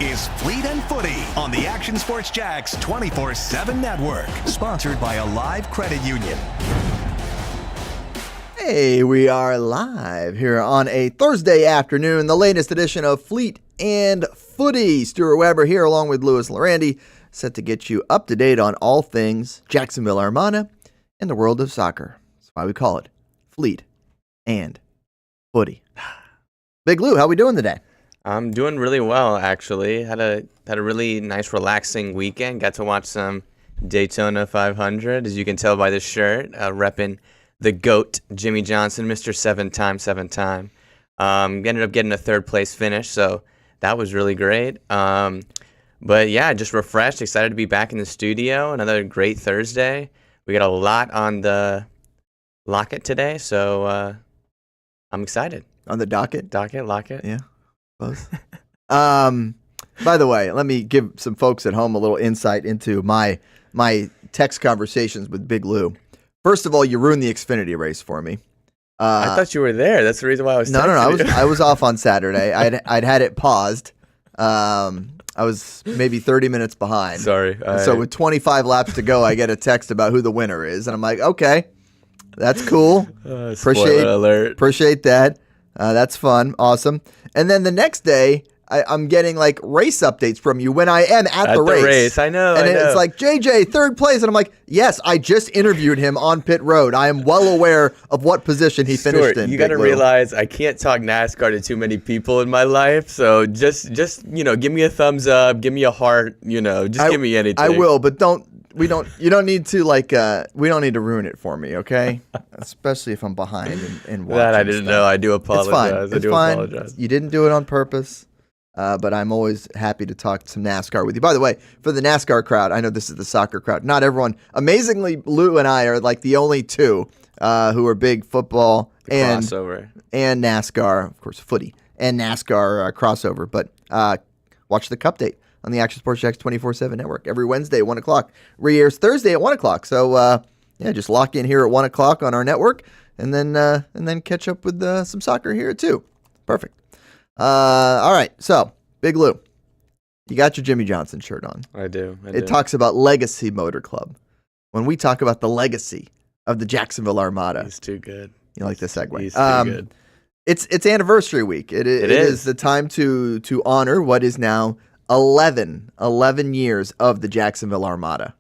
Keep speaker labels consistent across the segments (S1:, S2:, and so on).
S1: is Fleet and Footy on the Action Sports Jax 24/7 network. Sponsored by a live credit union.
S2: Hey, we are live here on a Thursday afternoon, the latest edition of Fleet and Footy. Stuart Weber here along with Llerandi, set to get you up to date on all things Jacksonville Armada and the world of soccer. That's why we call it Fleet and Footy. Big Lou, how we doing today?
S3: I'm doing really well, actually. Had a really nice, relaxing weekend. Got to watch some Daytona 500, as you can tell by this shirt, repping the GOAT, Jimmy Johnson, Mr. Seven Time. Ended up getting a third place finish, so that was really great. But yeah, just refreshed, excited to be back in the studio. Another great Thursday. We got a lot on the locket today, so I'm excited.
S2: On the docket?
S3: Locket.
S2: Yeah, close. By the way, let me give some folks at home a little insight into my text conversations with Big Lou. First of all, you ruined the Xfinity race for me.
S3: I thought you were there. That's the reason why I was.
S2: No. I was off on Saturday. I'd had it paused. I was maybe 30 minutes behind.
S3: Sorry.
S2: So with 25 laps to go, I get a text about who the winner is, and I'm like, okay, that's cool. Appreciate that. That's fun. Awesome. And then the next day, I'm getting like race updates from you when I am at the race.
S3: I know.
S2: And it's like, JJ, third place. And I'm like, yes, I just interviewed him on pit road. I am well aware of what position he finished in.
S3: You got to realize I can't talk NASCAR to too many people in my life. So just give me a thumbs up, give me a heart, just give me anything.
S2: I will, but you don't need to we don't need to ruin it for me, okay? Especially if I'm behind and watching.
S3: That I didn't know. I do apologize.
S2: It's fine. You didn't do it on purpose. But I'm always happy to talk some NASCAR with you. By the way, for the NASCAR crowd, I know this is the soccer crowd. Not everyone. Amazingly, Lou and I are like the only two who are big football and NASCAR, of course, footy and NASCAR crossover. But watch the Cup Date on the Action Sports Jax 24/7 network every Wednesday at 1 o'clock. Re-airs Thursday at 1 o'clock. So just lock in here at 1 o'clock on our network, and then catch up with some soccer here at 2. Perfect. All right, so Big Lou, you got your Jimmy Johnson shirt on.
S3: I do.
S2: It talks about Legacy Motor Club. When we talk about the legacy of the Jacksonville Armada,
S3: he's too good.
S2: You like the segue?
S3: He's too good.
S2: It's anniversary week. It is the time to honor what is now 11 years of the Jacksonville Armada.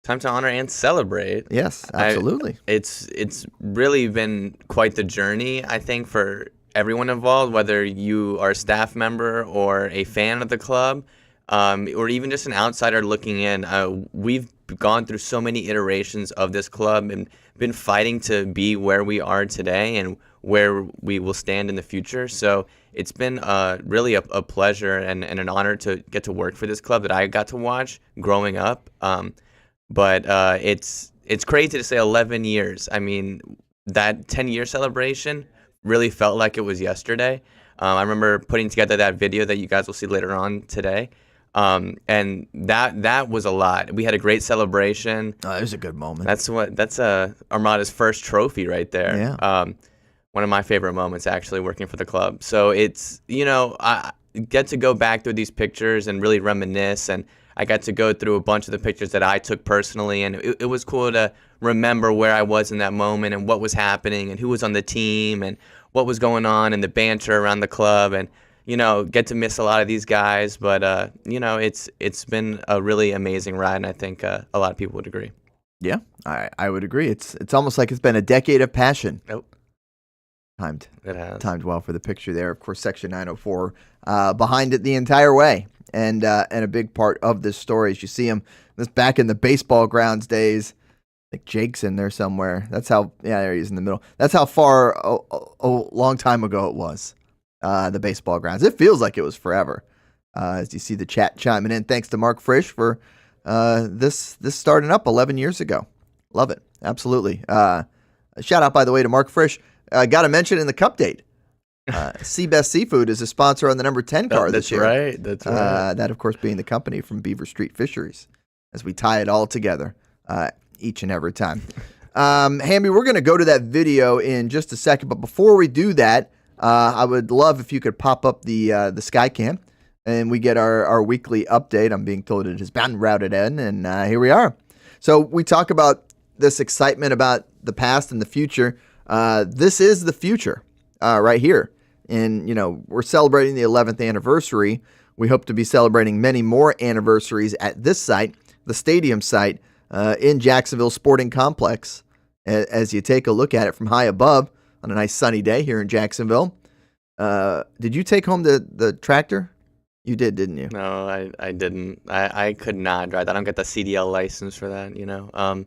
S3: Time to honor and celebrate.
S2: Yes, absolutely.
S3: It's really been quite the journey, I think, for everyone involved, whether you are a staff member or a fan of the club, or even just an outsider looking in. We've gone through so many iterations of this club and been fighting to be where we are today and where we will stand in the future. So it's been really a pleasure and an honor to get to work for this club that I got to watch growing up. But it's crazy to say 11 years. I mean, that 10-year celebration really felt like it was yesterday. I remember putting together that video that you guys will see later on today. And that was a lot. We had a great celebration.
S2: Oh, it was a good moment.
S3: That's Armada's first trophy right there.
S2: Yeah.
S3: One of my favorite moments, actually, working for the club. So it's, I get to go back through these pictures and really reminisce, and I got to go through a bunch of the pictures that I took personally, and it was cool to remember where I was in that moment and what was happening and who was on the team and what was going on and the banter around the club, and get to miss a lot of these guys, but it's been a really amazing ride, and I think a lot of people would agree.
S2: Yeah, I would agree. It's almost like it's been a decade of passion.
S3: Nope.
S2: It has. Timed well for the picture there. Of course, Section 904 behind it the entire way, and a big part of this story as you see him. This back in the baseball grounds days. I think Jake's in there somewhere. That's how. Yeah, there he is in the middle. That's how far a long time ago it was. The baseball grounds. It feels like it was forever. As you see the chat chiming in. Thanks to Mark Frisch for this starting up 11 years ago. Love it. Absolutely. Shout out, by the way, to Mark Frisch. Got to mention in the Cup Date. Seabest Seafood is a sponsor on the number 10 car this year.
S3: That's right.
S2: That, of course, being the company from Beaver Street Fisheries, as we tie it all together each and every time. Hamby, we're going to go to that video in just a second, but before we do that, I would love if you could pop up the Skycam and we get our weekly update. I'm being told it has been routed in, and here we are. So we talk about this excitement about the past and the future. This is the future right here. And, we're celebrating the 11th anniversary. We hope to be celebrating many more anniversaries at this site, the stadium site in Jacksonville Sporting Complex. As you take a look at it from high above on a nice sunny day here in Jacksonville. Did you take home the tractor? You did, didn't you?
S3: No, I didn't. I could not drive that. I don't get the CDL license for that,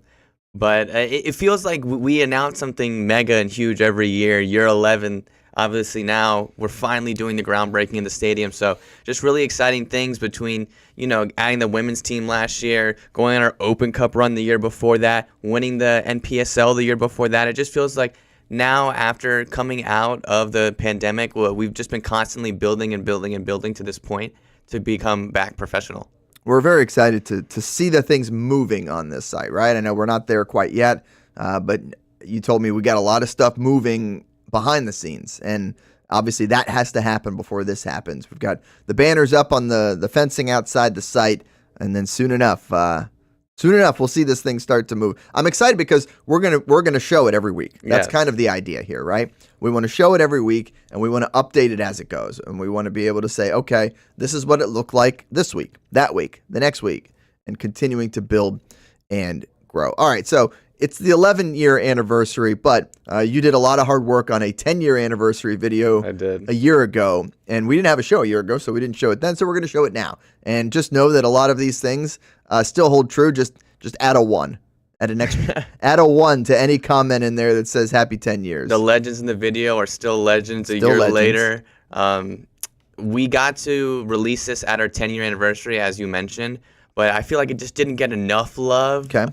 S3: But it feels like we announce something mega and huge every year. Year 11, obviously now we're finally doing the groundbreaking in the stadium. So just really exciting things between, adding the women's team last year, going on our Open Cup run the year before that, winning the NPSL the year before that. It just feels like now, after coming out of the pandemic, we've just been constantly building and building and building to this point to become back professional.
S2: We're very excited to see the things moving on this site, right? I know we're not there quite yet, but you told me we got a lot of stuff moving behind the scenes, and obviously that has to happen before this happens. We've got the banners up on the fencing outside the site, and then soon enough, we'll see this thing start to move. I'm excited because we're gonna show it every week. That's kind of the idea here, right? We want to show it every week, and we want to update it as it goes, and we want to be able to say, okay, this is what it looked like this week, that week, the next week, and continuing to build and grow. All right, so it's the 11-year anniversary, but you did a lot of hard work on a 10-year anniversary video a year ago, and we didn't have a show a year ago, so we didn't show it then, so we're going to show it now. And just know that a lot of these things still hold true. Just add a 1. Add a 1 to any comment in there that says happy 10 years.
S3: The legends in the video are still legends a year later. We got to release this at our 10-year anniversary, as you mentioned, but I feel like it just didn't get enough love.
S2: Okay.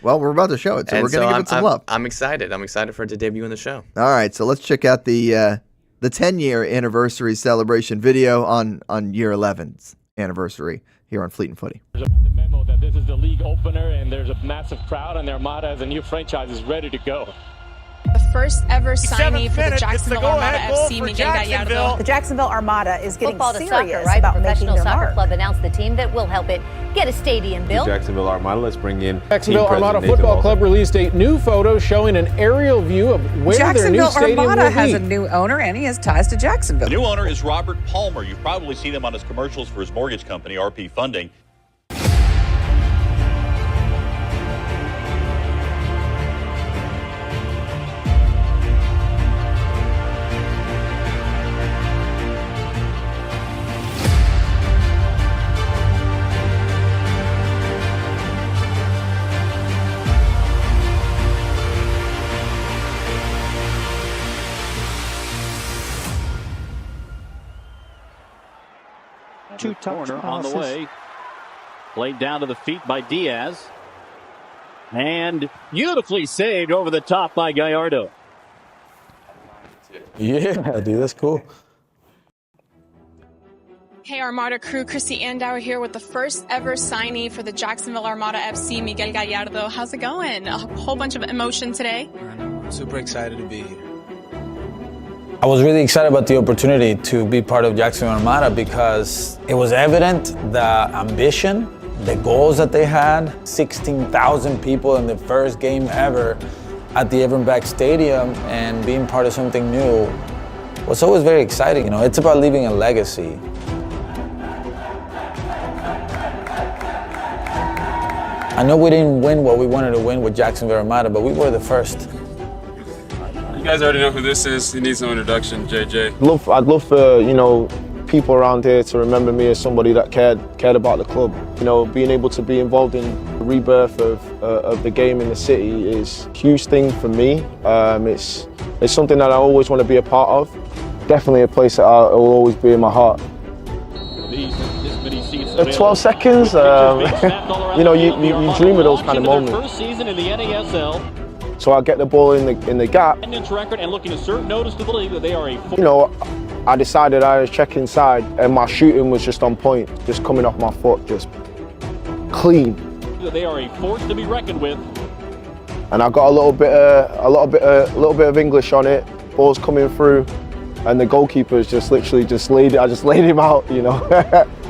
S2: Well, we're about to show it, so we're going to give it some love.
S3: I'm excited. I'm excited for it to debut in the show.
S2: All right, so let's check out the 10-year anniversary celebration video on year 11's anniversary here on Fleet and Footy.
S4: There's the memo that this is the league opener, and there's a massive crowd, and the Armada as a new franchise is ready to go.
S5: The first ever signee for the Jacksonville Armada FC, Miguel Gallardo.
S6: The Jacksonville Armada is getting
S7: football to
S6: serious
S7: soccer, right?
S6: about
S7: The
S6: making
S7: professional
S6: their
S7: soccer
S6: mark.
S7: club announced the team that will help it get a stadium built.
S8: The Jacksonville Armada, let's bring in
S4: Jacksonville
S8: team
S4: Armada
S8: president
S4: Football
S8: Nathan
S4: Club released a new photo showing an aerial view of where their new
S6: Jacksonville
S4: stadium
S6: Armada
S4: will
S6: has
S4: be.
S6: a new owner, and he has ties to Jacksonville.
S9: The new owner is Robert Palmer. You've probably seen him on his commercials for his mortgage company, RP Funding.
S4: Corner on the way. Played down to the feet by Diaz. And beautifully saved over the top by Gallardo.
S8: Yeah, dude, that's cool.
S5: Hey Armada crew, Christy Andauer here with the first ever signee for the Jacksonville Armada FC, Miguel Gallardo. How's it going? A whole bunch of emotion today.
S10: I'm super excited to be here.
S11: I was really excited about the opportunity to be part of Jacksonville Armada because it was evident the ambition, the goals that they had. 16,000 people in the first game ever at the Everback Stadium, and being part of something new was always very exciting. It's about leaving a legacy. I know we didn't win what we wanted to win with Jacksonville Armada, but we were the first.
S12: You guys already know who this is. He needs no introduction, JJ.
S8: I'd love for, people around here to remember me as somebody that cared about the club. Being able to be involved in the rebirth of the game in the city is a huge thing for me. It's something that I always want to be a part of. Definitely a place that will always be in my heart. 12 seconds, you dream of those kind of moments.
S4: First season in the NASL.
S8: So I get the ball in the gap.
S4: Record and looking to serve notice to the league that they are a.
S8: I decided I was checking inside, and my shooting was just on point, just coming off my foot, just clean.
S4: They are a force to be reckoned with.
S8: And I got a little bit of English on it. Ball's coming through. and the goalkeepers just literally I just laid him out, you know.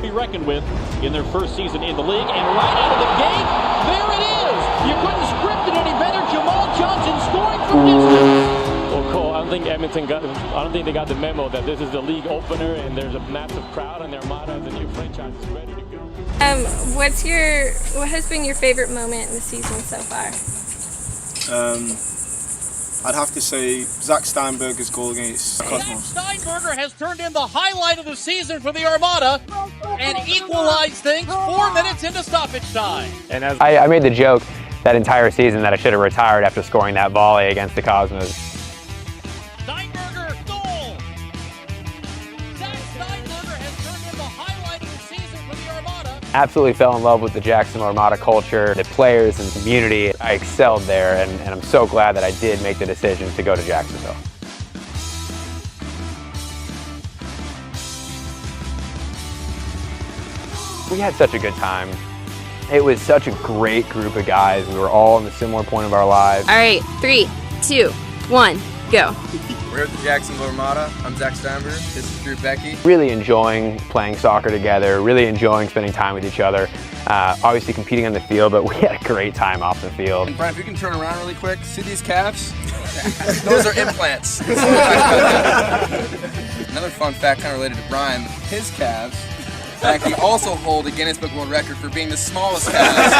S4: Be reckoned with in their first season in the league, and right out of the gate, there it is. You couldn't script it any better. Jamal Johnson scoring from distance. Well, Cole, I don't think they got the memo that this is the league opener and there's a massive crowd and the Armada and the new franchise is ready to go.
S13: What has been your favorite moment in the season so far?
S14: I'd have to say Zach Steinberger's goal against Cosmos.
S4: Zach Steinberger has turned in the highlight of the season for the Armada and equalized things 4 minutes into stoppage time.
S15: And I made the joke that entire season that I should have retired after scoring that volley against the Cosmos.
S4: Steinberger, goal! Zach Steinberger has turned in the highlight of the season for the Armada.
S15: Absolutely fell in love with the Jacksonville Armada culture, the players and community. I excelled there, and I'm so glad that I did make the decision to go to Jacksonville. We had such a good time. It was such a great group of guys. We were all in a similar point of our lives.
S13: All right, 3, 2, 1, go.
S16: We're at the Jacksonville Armada. I'm Zach Steinberger. This is Stuart Becky.
S15: Really enjoying playing soccer together, really enjoying spending time with each other. Obviously competing on the field, but we had a great time off the field.
S16: And Brian, if you can turn around really quick, see these calves? Those are implants. Another fun fact kind of related to Brian, his calves. In fact, he also hold a Guinness Book World Record for being the smallest calves.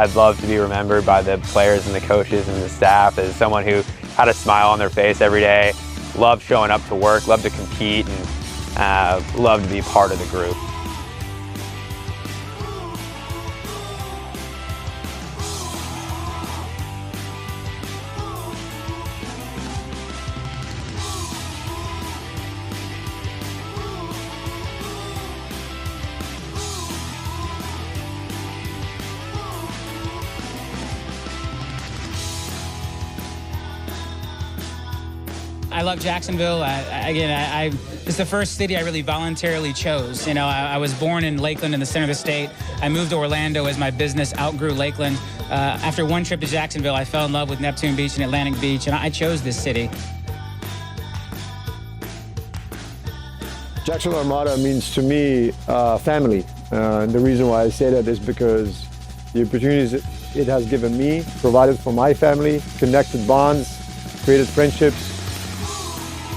S15: I'd love to be remembered by the players and the coaches and the staff as someone who had a smile on their face every day, loved showing up to work, loved to compete, and loved to be part of the group.
S17: I love Jacksonville. It's the first city I really voluntarily chose. You know, I was born in Lakeland in the center of the state. I moved to Orlando as my business outgrew Lakeland. After one trip to Jacksonville, I fell in love with Neptune Beach and Atlantic Beach, and I chose this city.
S8: Jacksonville Armada means to me family. And the reason why I say that is because the opportunities it has given me, provided for my family, connected bonds, created friendships.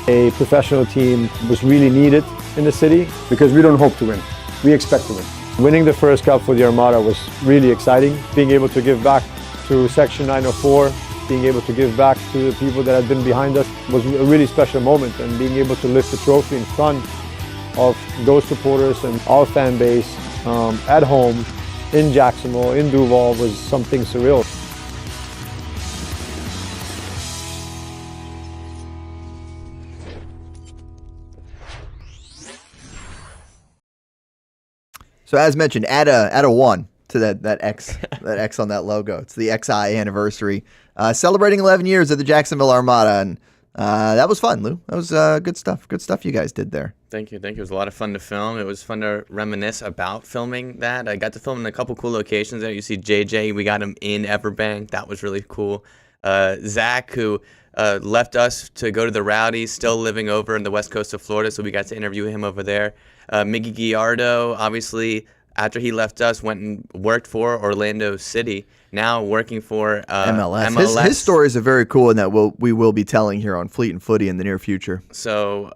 S8: A professional team was really needed in the city because we don't hope to win, we expect to win. Winning the first cup for the Armada was really exciting. Being able to give back to Section 904, being able to give back to the people that had been behind us was a really special moment, and being able to lift the trophy in front of those supporters and our fan base at home in Jacksonville, in Duval, was something surreal.
S2: So as mentioned, add a 1 to that X on that logo. It's the XI anniversary, celebrating 11 years of the Jacksonville Armada, and that was fun, Lou. That was good stuff. Good stuff you guys did there.
S3: Thank you. It was a lot of fun to film. It was fun to reminisce about filming that. I got to film in a couple cool locations there. You see JJ, we got him in Everbank. That was really cool. Zach, who left us to go to the Rowdies, still living over in the west coast of Florida, so we got to interview him over there. Miggy Gallardo, obviously, after he left us, went and worked for Orlando City, now working for
S2: MLS. His stories are very cool, and that we will be telling here on Fleet and Footy in the near future.
S3: So,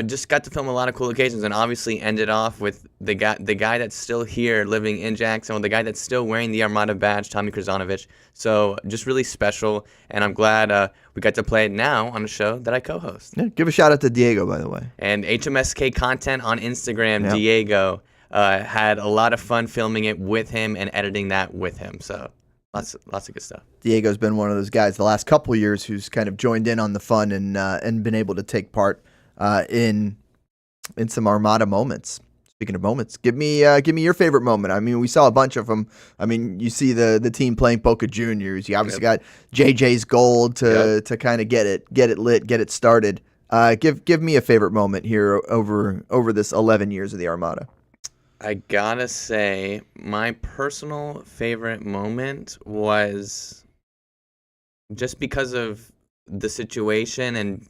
S3: just got to film a lot of cool occasions, and obviously ended off with the guy that's still here living in Jacksonville, the guy that's still wearing the Armada badge, Tommy Krzanovich. So just really special, and I'm glad we got to play it now on a show that I co-host.
S2: Yeah, give a shout out to Diego, by the way.
S3: And HMSK Content on Instagram,
S2: yep.
S3: Diego. Had a lot of fun filming it with him and editing that with him. So lots of good stuff.
S2: Diego's been one of those guys the last couple of years who's kind of joined in on the fun and been able to take part in some Armada moments. Speaking of moments, give me your favorite moment. I mean, we saw a bunch of them. I mean, you see the team playing Boca Juniors. You obviously got JJ's goal to kind of get it lit, get it started. Give me a favorite moment here over this 11 years of the Armada.
S3: I gotta say, my personal favorite moment was just because of the situation and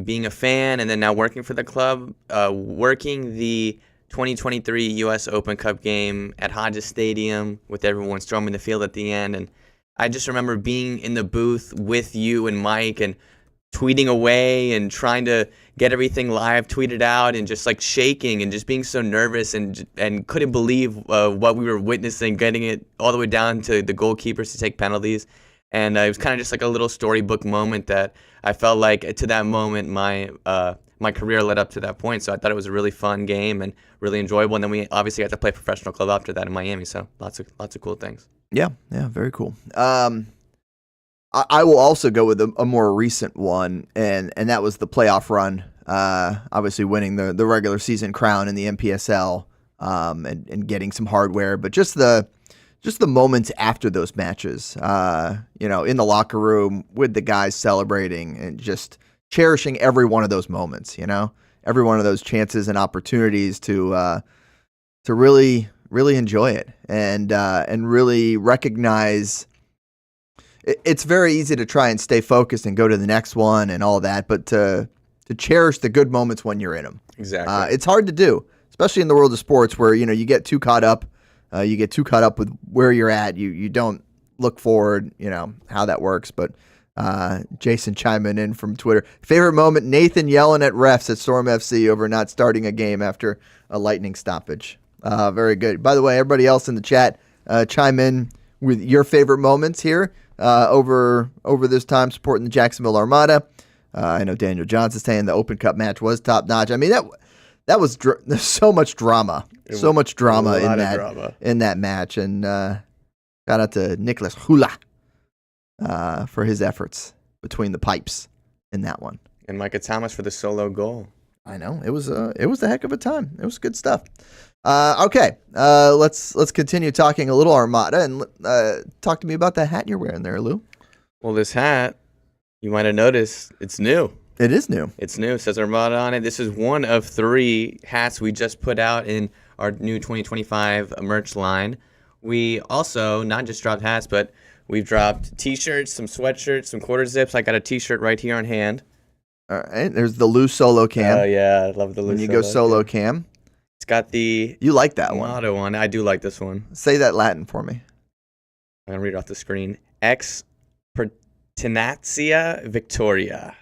S3: being a fan and then now working for the club, working the 2023 U.S. Open Cup game at Hodges Stadium with everyone storming the field at the end. And I just remember being in the booth with you and Mike and tweeting away and trying to get everything live tweeted out and just like shaking and just being so nervous and couldn't believe what we were witnessing, getting it all the way down to the goalkeepers to take penalties. And it was kind of just like a little storybook moment that I felt like to that moment my career led up to that point. So I thought it was a really fun game and really enjoyable. And then we obviously got to play professional club after that in Miami. So lots of cool things.
S2: Yeah, very cool. I will also go with a more recent one, and that was the playoff run. Obviously winning the regular season crown in the NPSL, and getting some hardware, but just the moments after those matches, in the locker room with the guys celebrating and just cherishing every one of those moments, every one of those chances and opportunities to really, really enjoy it and really recognize. It's very easy to try and stay focused and go to the next one and all that, but to cherish the good moments when you're in them.
S3: Exactly.
S2: It's hard to do, especially in the world of sports where, you get too caught up. You get too caught up with where you're at. You don't look forward, how that works. But Jason chiming in from Twitter. Favorite moment, Nathan yelling at refs at Storm FC over not starting a game after a lightning stoppage. Very good. By the way, everybody else in the chat, chime in with your favorite moments here. Over this time supporting the Jacksonville Armada. I know Daniel Johnson's saying the Open Cup match was top notch. I mean, that was there's so much drama, in that match. And shout out to Nicholas Hula for his efforts between the pipes in that one.
S3: And Micah Thomas for the solo goal.
S2: I know it was a heck of a time. It was good stuff. Okay, let's continue talking a little Armada and talk to me about the hat you're wearing there, Lou.
S3: Well, this hat, you might have noticed, it's new.
S2: It is new.
S3: It's new. It says Armada on it. This is one of 3 hats we just put out in our new 2025 merch line. We also not just dropped hats, but we've dropped T-shirts, some sweatshirts, some quarter zips. I got a T-shirt right here on hand.
S2: All right, there's the Lou solo cam.
S3: Oh yeah, I love the Lou.
S2: When you go solo cam.
S3: It's got the
S2: You like that one.
S3: motto one. I do like this one.
S2: Say that Latin for me.
S3: I'm going to read it off the screen. Ex pertinacia victoria.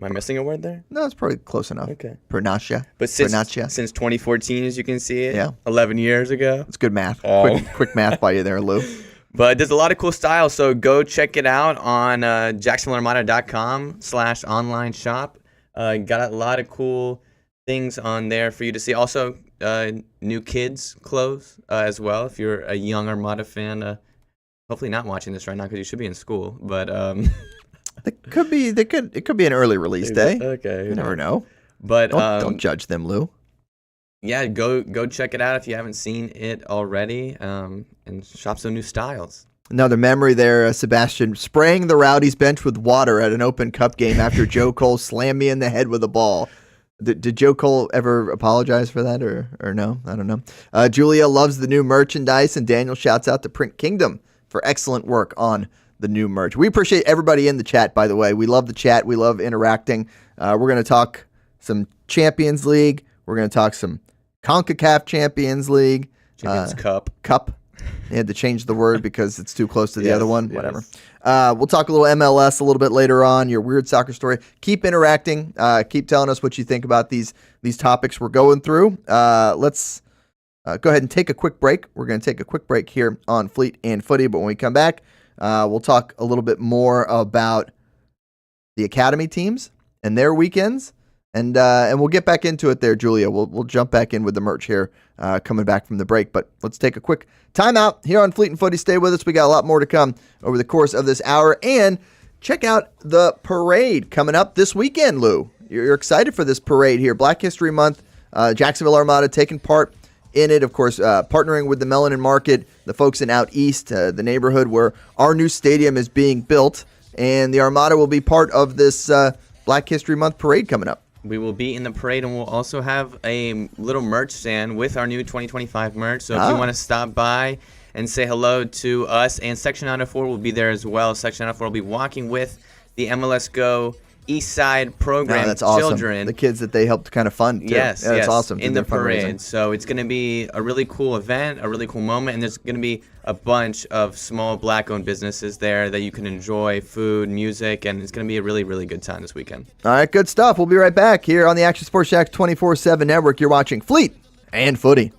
S3: Am I missing a word there?
S2: No, it's probably close enough.
S3: Okay.
S2: Pernacia.
S3: But since
S2: Pernacia.
S3: 2014, as you can see it,
S2: Yeah.
S3: 11 years ago.
S2: It's good math.
S3: Oh.
S2: Quick math by you there, Lou.
S3: But there's a lot of cool styles, so go check it out on jacksonvillearmada.com/online shop. Got a lot of cool things on there for you to see. Also, new kids clothes as well. If you're a young Armada fan, hopefully not watching this right now because you should be in school. But
S2: It could be an early release day.
S3: Okay,
S2: You never know.
S3: But
S2: Don't judge them, Lou.
S3: yeah, go check it out if you haven't seen it already, and shop some new styles.
S2: Another memory there, Sebastian, spraying the Rowdies bench with water at an Open Cup game after Joe Cole slammed me in the head with a ball. Did Joe Cole ever apologize for that or no? I don't know. Julia loves the new merchandise, and Daniel shouts out to Print Kingdom for excellent work on the new merch. We appreciate everybody in the chat, by the way. We love the chat. We love interacting. We're going to talk some Champions League. We're going to talk some CONCACAF Champions League.
S3: Champions Cup.
S2: They had to change the word because it's too close to the other one. Whatever. We'll talk a little MLS a little bit later on, your weird soccer story. Keep interacting. Keep telling us what you think about these topics we're going through. Let's go ahead and take a quick break. We're going to take a quick break here on Fleet and Footy, but when we come back, we'll talk a little bit more about the academy teams and their weekends, and we'll get back into it there, Julia. We'll jump back in with the merch here coming back from the break, but let's take a quick timeout here on Fleet and Footy. Stay with us. We got a lot more to come over the course of this hour, and check out the parade coming up this weekend, Lou. You're excited for this parade here. Black History Month, Jacksonville Armada taking part in it, of course, partnering with the Melanin Market, the folks in Out East, the neighborhood where our new stadium is being built, and the Armada will be part of this Black History Month parade coming up.
S3: We will be in the parade, and we'll also have a little merch stand with our new 2025 merch. So if you want to stop by and say hello to us, and Section 904 will be there as well. Section 904 will be walking with the MLS Go East Side program.
S2: That's awesome.
S3: Children.
S2: The kids that they helped kind of fund, too.
S3: Yes,
S2: That's awesome.
S3: In the parade. So it's going to be a really cool event, a really cool moment, and there's going to be a bunch of small Black-owned businesses there that you can enjoy, food, music, and it's going to be a really, really good time this weekend.
S2: All right, good stuff. We'll be right back here on the Action Sports Jacks 24/7 Network. You're watching Fleet and Footy.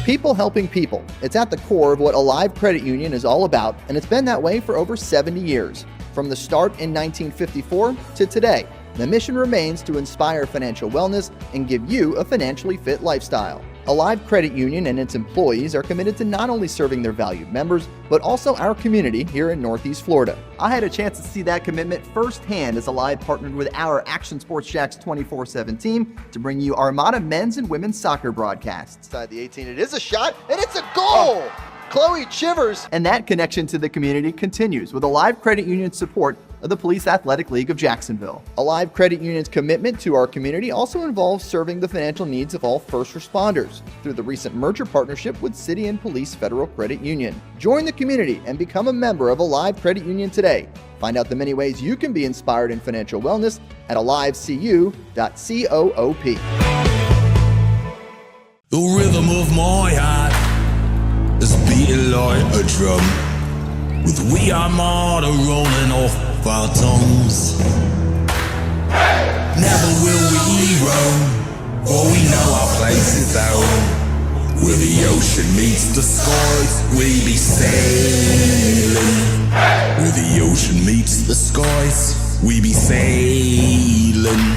S2: People helping people. It's at the core of what Alive Credit Union is all about, and it's been that way for over 70 years. From the start in 1954 to today, the mission remains to inspire financial wellness and give you a financially fit lifestyle. Alive Credit Union and its employees are committed to not only serving their valued members, but also our community here in Northeast Florida. I had a chance to see that commitment firsthand as Alive partnered with our Action Sports Jacks 24/7 team to bring you Armada men's and women's soccer broadcasts. Inside the 18, it is a shot, and it's a goal! Chloe Chivers! And that connection to the community continues with Alive Credit Union's support of the Police Athletic League of Jacksonville. Alive Credit Union's commitment to our community also involves serving the financial needs of all first responders through the recent merger partnership with City and Police Federal Credit Union. Join the community and become a member of Alive Credit Union today. Find out the many ways you can be inspired in financial wellness at alivecu.coop.
S18: The rhythm of my heart is beating like a drum, with We Armada rolling off our tongues. Never will we roam, for we know our place is home. Where the ocean meets the skies, we be sailing. Where the ocean meets the skies, we be sailing.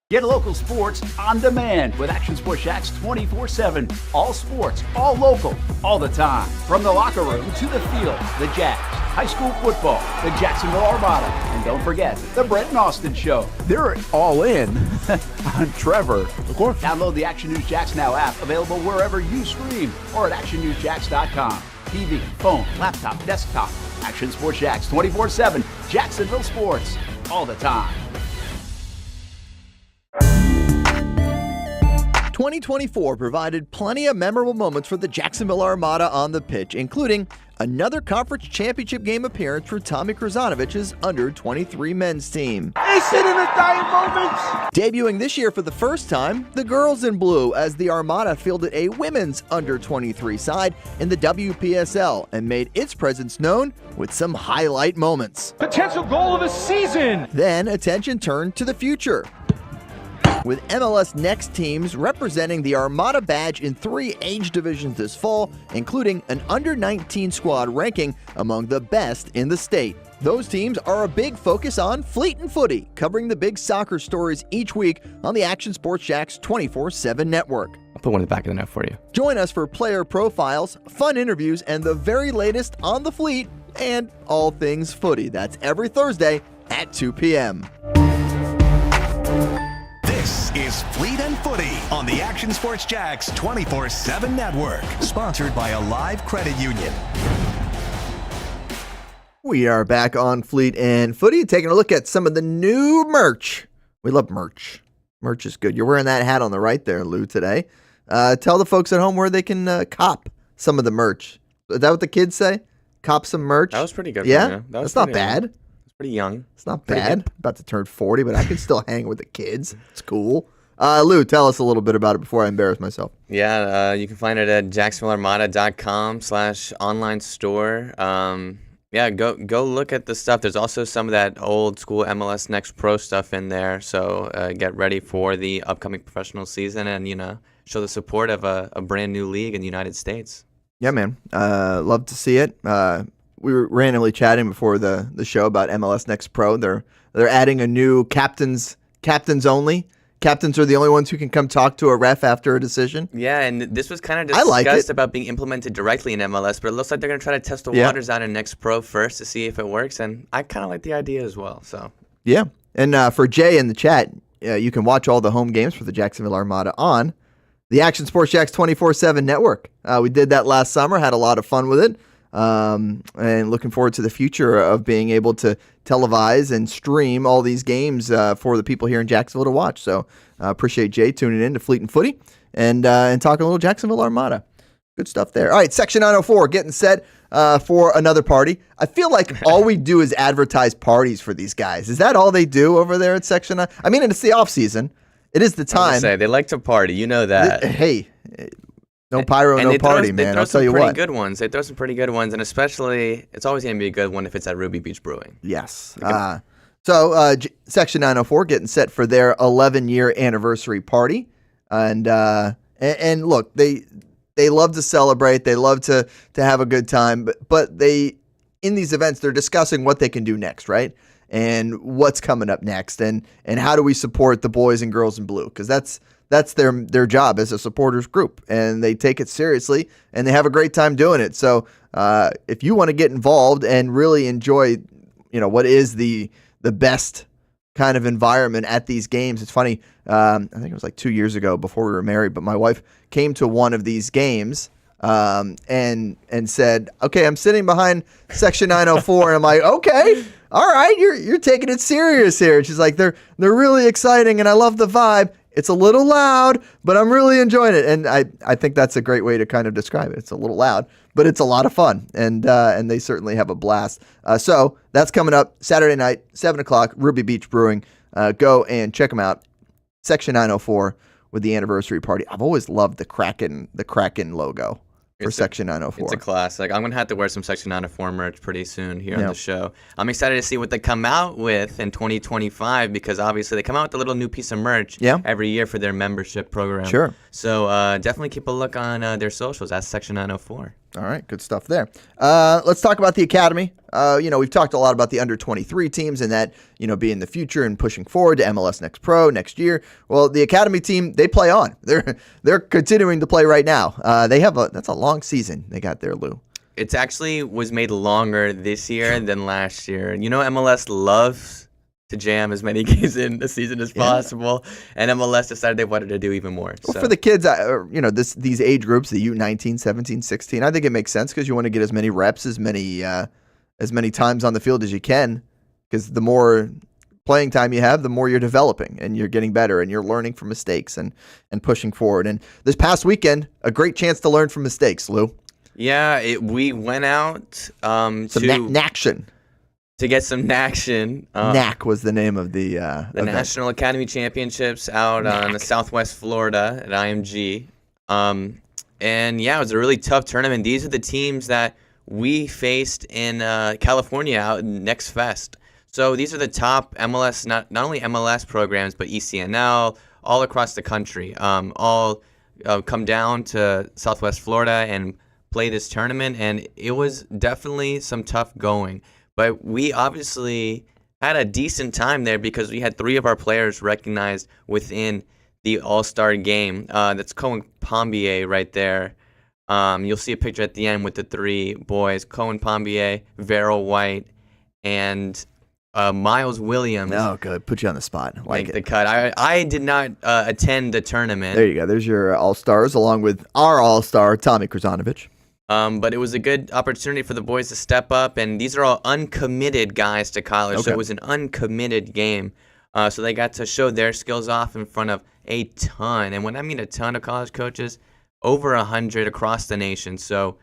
S19: Get local sports on demand with Action Sports Jacks 24/7. All sports, all local, all the time. From the locker room to the field, the Jacks, high school football, the Jacksonville Armada, and don't forget the Brett and Austin Show. They're all in on Trevor. Of course. Download the Action News Jacks Now app, available wherever you stream or at actionnewsjacks.com. TV, phone, laptop, desktop. Action Sports Jacks 24/7. Jacksonville sports, all the time.
S2: 2024 provided plenty of memorable moments for the Jacksonville Armada on the pitch, including another conference championship game appearance for Tommy Krasanovich's under-23 men's team.
S14: Listen to the dying moments!
S2: Debuting this year for the first time, the girls in blue as the Armada fielded a women's under-23 side in the WPSL and made its presence known with some highlight moments.
S4: Potential goal of the season!
S2: Then attention turned to the future, with MLS Next teams representing the Armada badge in 3 age divisions this fall, including an under-19 squad ranking among the best in the state. Those teams are a big focus on Fleet and Footy, covering the big soccer stories each week on the Action Sports Jacks 24/7 network.
S3: I'll put one in the back of the net for you.
S2: Join us for player profiles, fun interviews, and the very latest on the Fleet and all things footy. That's every Thursday at 2 p.m.
S1: This is Fleet and Footy on the Action Sports Jacks 24/7 network, sponsored by Alive Credit Union.
S2: We are back on Fleet and Footy, taking a look at some of the new merch. We love merch. Merch is good. You're wearing that hat on the right there, Lou, today. Tell the folks at home where they can cop some of the merch. Is that what the kids say? Cop some merch?
S3: That was pretty good.
S2: Yeah? That's not bad.
S3: It's pretty young.
S2: It's not bad. About to turn 40, but I can still hang with the kids. It's cool. Lou, tell us a little bit about it before I embarrass myself.
S3: Yeah, you can find it at jacksonvillearmada.com/online store. Yeah, go look at the stuff. There's also some of that old school MLS Next Pro stuff in there. So get ready for the upcoming professional season and, show the support of a brand new league in the United States.
S2: Yeah, man. Love to see it. We were randomly chatting before the show about MLS Next Pro. They're adding a new captains only. Captains are the only ones who can come talk to a ref after a decision.
S3: Yeah, and this was kind of discussed about being implemented directly in MLS, but it looks like they're going to try to test the waters out in Next Pro first to see if it works, and I kind of like the idea as well. So
S2: yeah, and for Jay in the chat, you can watch all the home games for the Jacksonville Armada on the Action Sports Jacks 24/7 network. We did that last summer, had a lot of fun with it. And looking forward to the future of being able to televise and stream all these games for the people here in Jacksonville to watch. So appreciate Jay tuning in to Fleet and Footy and talking a little Jacksonville Armada. Good stuff there. All right, Section 904, getting set for another party. I feel like all we do is advertise parties for these guys. Is that all they do over there at Section 9? I mean, it's the off season. It is the time.
S3: They like to party. You know that.
S2: Hey, no pyro, no party, man. I'll tell you what.
S3: Good ones. They throw some pretty good ones, and especially, it's always going to be a good one if it's at Ruby Beach Brewing.
S2: Yes. So Section 904 getting set for their 11-year anniversary party, and look, they love to celebrate. They love to have a good time, but in these events they're discussing what they can do next, right? And what's coming up next, and how do we support the boys and girls in blue? Because that's their job as a supporters group, and they take it seriously, and they have a great time doing it. So if you want to get involved and really enjoy, what is the best kind of environment at these games. It's funny. I think it was like 2 years ago before we were married, but my wife came to one of these games and said, "Okay, I'm sitting behind Section 904," and I'm like, "Okay, all right, you're taking it serious here." And she's like, "They're really exciting, and I love the vibe. It's a little loud, but I'm really enjoying it." And I think that's a great way to kind of describe it. It's a little loud, but it's a lot of fun, and they certainly have a blast. So that's coming up Saturday night, 7 o'clock, Ruby Beach Brewing. Go and check them out. Section 904 with the anniversary party. I've always loved the Kraken logo for Section 904.
S3: It's a classic. I'm going to have to wear some Section 904 merch pretty soon here on the show. I'm excited to see what they come out with in 2025 because obviously they come out with a little new piece of merch every year for their membership program.
S2: Sure.
S3: So definitely keep a look on their socials at Section 904.
S2: All right, good stuff there. Let's talk about the academy. We've talked a lot about the under-23 teams and that, being the future and pushing forward to MLS Next Pro next year. Well, the academy team, they play on. They're continuing to play right now. That's a long season they got there, Lou.
S3: It's actually was made longer this year than last year. MLS loves to jam as many games in the season as possible, and MLS decided they wanted to do even more.
S2: Well, for the kids, these age groups, the U19, 17, 16, I think it makes sense because you want to get as many reps, as many times on the field as you can, because the more playing time you have, the more you're developing and you're getting better and you're learning from mistakes and pushing forward. And this past weekend, a great chance to learn from mistakes, Lou.
S3: Yeah, we went out
S2: action.
S3: To get some action.
S2: NAC was the name of the event.
S3: National Academy Championships out on Southwest Florida at IMG. And yeah, it was a really tough tournament. These are the teams that we faced in California out in Next Fest. So these are the top MLS, not only MLS programs, but ECNL, all across the country. All come down to Southwest Florida and play this tournament. And it was definitely some tough going. But we obviously had a decent time there because we had 3 of our players recognized within the All-Star game. That's Cohen Pombier right there. You'll see a picture at the end with the 3 boys, Cohen Pombier, Verrill White, and Miles Williams.
S2: Oh, good. Put you on the spot.
S3: Like the cut. I did not attend the tournament.
S2: There you go. There's your All-Stars along with our All-Star, Tommy Krzanovich.
S3: But it was a good opportunity for the boys to step up, and these are all uncommitted guys to college, so it was an uncommitted game. So they got to show their skills off in front of a ton, and when I mean a ton of college coaches, over 100 across the nation. So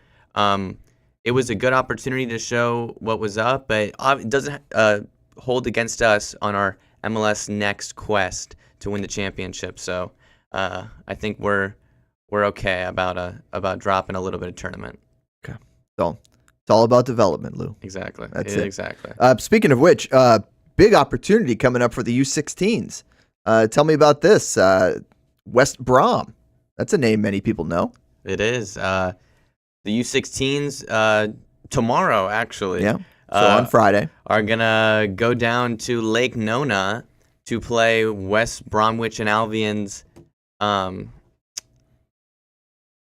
S3: it was a good opportunity to show what was up, but it doesn't hold against us on our MLS Next quest to win the championship. So I think we're okay about dropping a little bit of tournament.
S2: Okay. So it's all about development, Lou.
S3: Exactly.
S2: That's it.
S3: Exactly.
S2: Speaking of which, big opportunity coming up for the U16s. Tell me about this. West Brom. That's a name many people know.
S3: It is. The U16s tomorrow, actually.
S2: Yeah. So on Friday.
S3: Are going to go down to Lake Nona to play West Bromwich and Albion's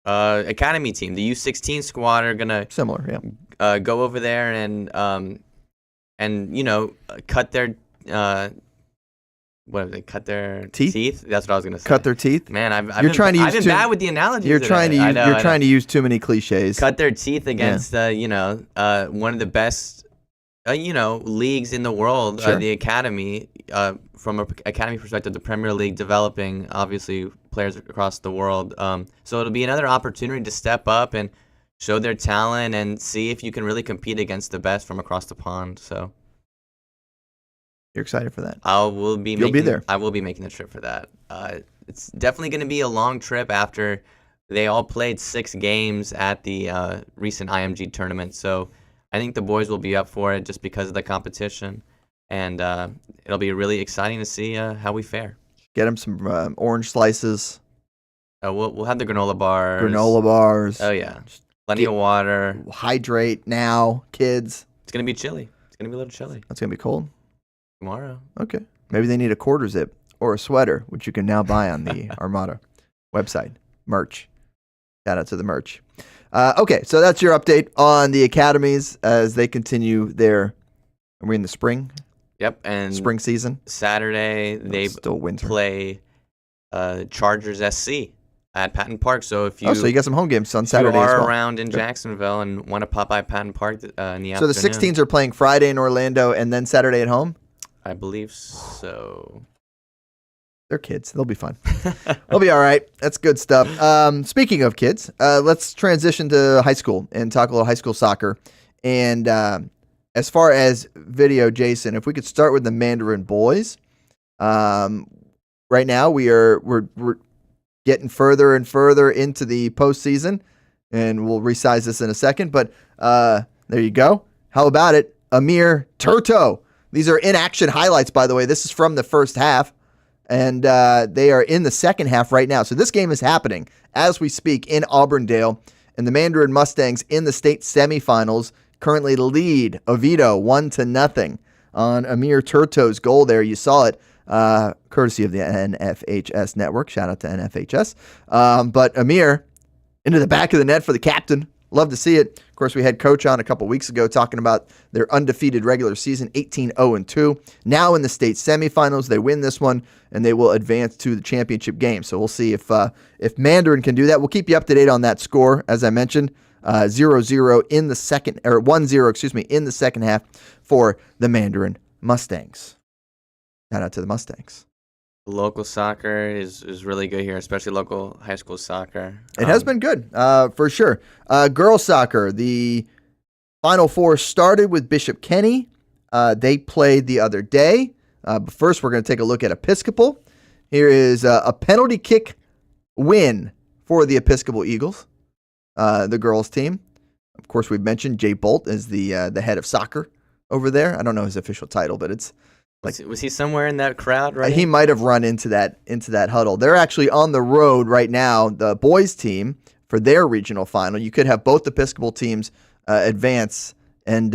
S3: academy team. The U16 squad are gonna go over there and cut their cut their teeth. That's what I was gonna say.
S2: Cut their teeth.
S3: Man, I've been bad with the analogies.
S2: You're trying to use too many cliches.
S3: Cut their teeth against one of the best leagues in the world,
S2: Sure.
S3: the academy, from an academy perspective, the Premier League developing, obviously, players across the world. So it'll be another opportunity to step up and show their talent and see if you can really compete against the best from across the pond. So
S2: You're excited for that?
S3: You'll be
S2: there.
S3: I will be making the trip for that. It's definitely going to be a long trip after they all played 6 games at the recent IMG tournament. So I think the boys will be up for it just because of the competition. And it'll be really exciting to see how we fare.
S2: Get them some orange slices.
S3: We'll have the granola bars.
S2: Granola bars.
S3: Oh, yeah. Plenty of water.
S2: Hydrate now, kids.
S3: It's going to be chilly. It's going to be a little chilly.
S2: It's going to be cold?
S3: Tomorrow.
S2: Okay. Maybe they need a quarter zip or a sweater, which you can now buy on the Armada website. Merch. Shout out to the merch. Okay, so that's your update on the academies as they continue their. Are we in the spring?
S3: Yep, and
S2: spring season.
S3: Saturday they
S2: still winter.
S3: Play Chargers SC at Patton Park. So if you
S2: so you got some home games on Saturday
S3: you are
S2: as well.
S3: around in Jacksonville and want to pop by Patton Park in the afternoon.
S2: So the 16s are playing Friday in Orlando and then Saturday at home.
S3: I believe so.
S2: They're kids. They'll be fine. They'll be all right. That's good stuff. Speaking of kids, let's transition to high school and talk a little high school soccer. And as far as video, Jason, if we could start with the Mandarin boys. Right now we're getting further and further into the postseason, and we'll resize this in a second. But there you go. How about it? Amir Turto. These are in-action highlights, by the way. This is from the first half. And they are in the second half right now. So this game is happening as we speak in Auburndale. And the Mandarin Mustangs in the state semifinals currently lead Oviedo 1-0 on Amir Turto's goal there. You saw it courtesy of the NFHS network. Shout out to NFHS. But Amir into the back of the net for the captain. Love to see it. Of course, we had Coach on a couple weeks ago talking about their undefeated regular season, 18-0-2. Now in the state semifinals, they win this one, and they will advance to the championship game. So we'll see if Mandarin can do that. We'll keep you up to date on that score, as I mentioned, 0-0 in the second, or 1-0, in the second half for the Mandarin Mustangs. Shout out to the Mustangs.
S3: Local soccer is really good here, especially local high school soccer.
S2: It has been good, for sure. Girls soccer, the Final Four started with Bishop Kenny. They played the other day. But first, we're going to take a look at Episcopal. Here is a penalty kick win for the Episcopal Eagles, the girls team. Of course, we've mentioned Jay Bolt is the head of soccer over there. I don't know his official title, but it's
S3: was he somewhere in that crowd? Right,
S2: he might have run into that huddle. They're actually on the road right now. The boys team for their regional final. You could have both Episcopal teams advance and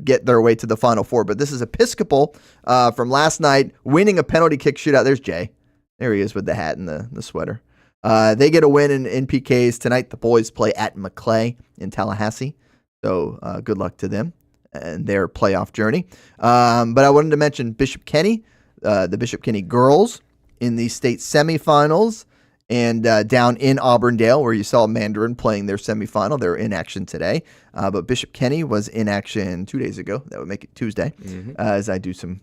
S2: get their way to the Final Four. But this is Episcopal from last night, winning a penalty kick shootout. There's Jay. There he is with the hat and the sweater. They get a win in PKs tonight. The boys play at McClay in Tallahassee. So good luck to them and their playoff journey. But I wanted to mention Bishop Kenny, the Bishop Kenny girls in the state semifinals, and down in Auburndale where you saw Mandarin playing their semifinal. They're in action today. But Bishop Kenny was in action 2 days ago. That would make it Tuesday, as I do some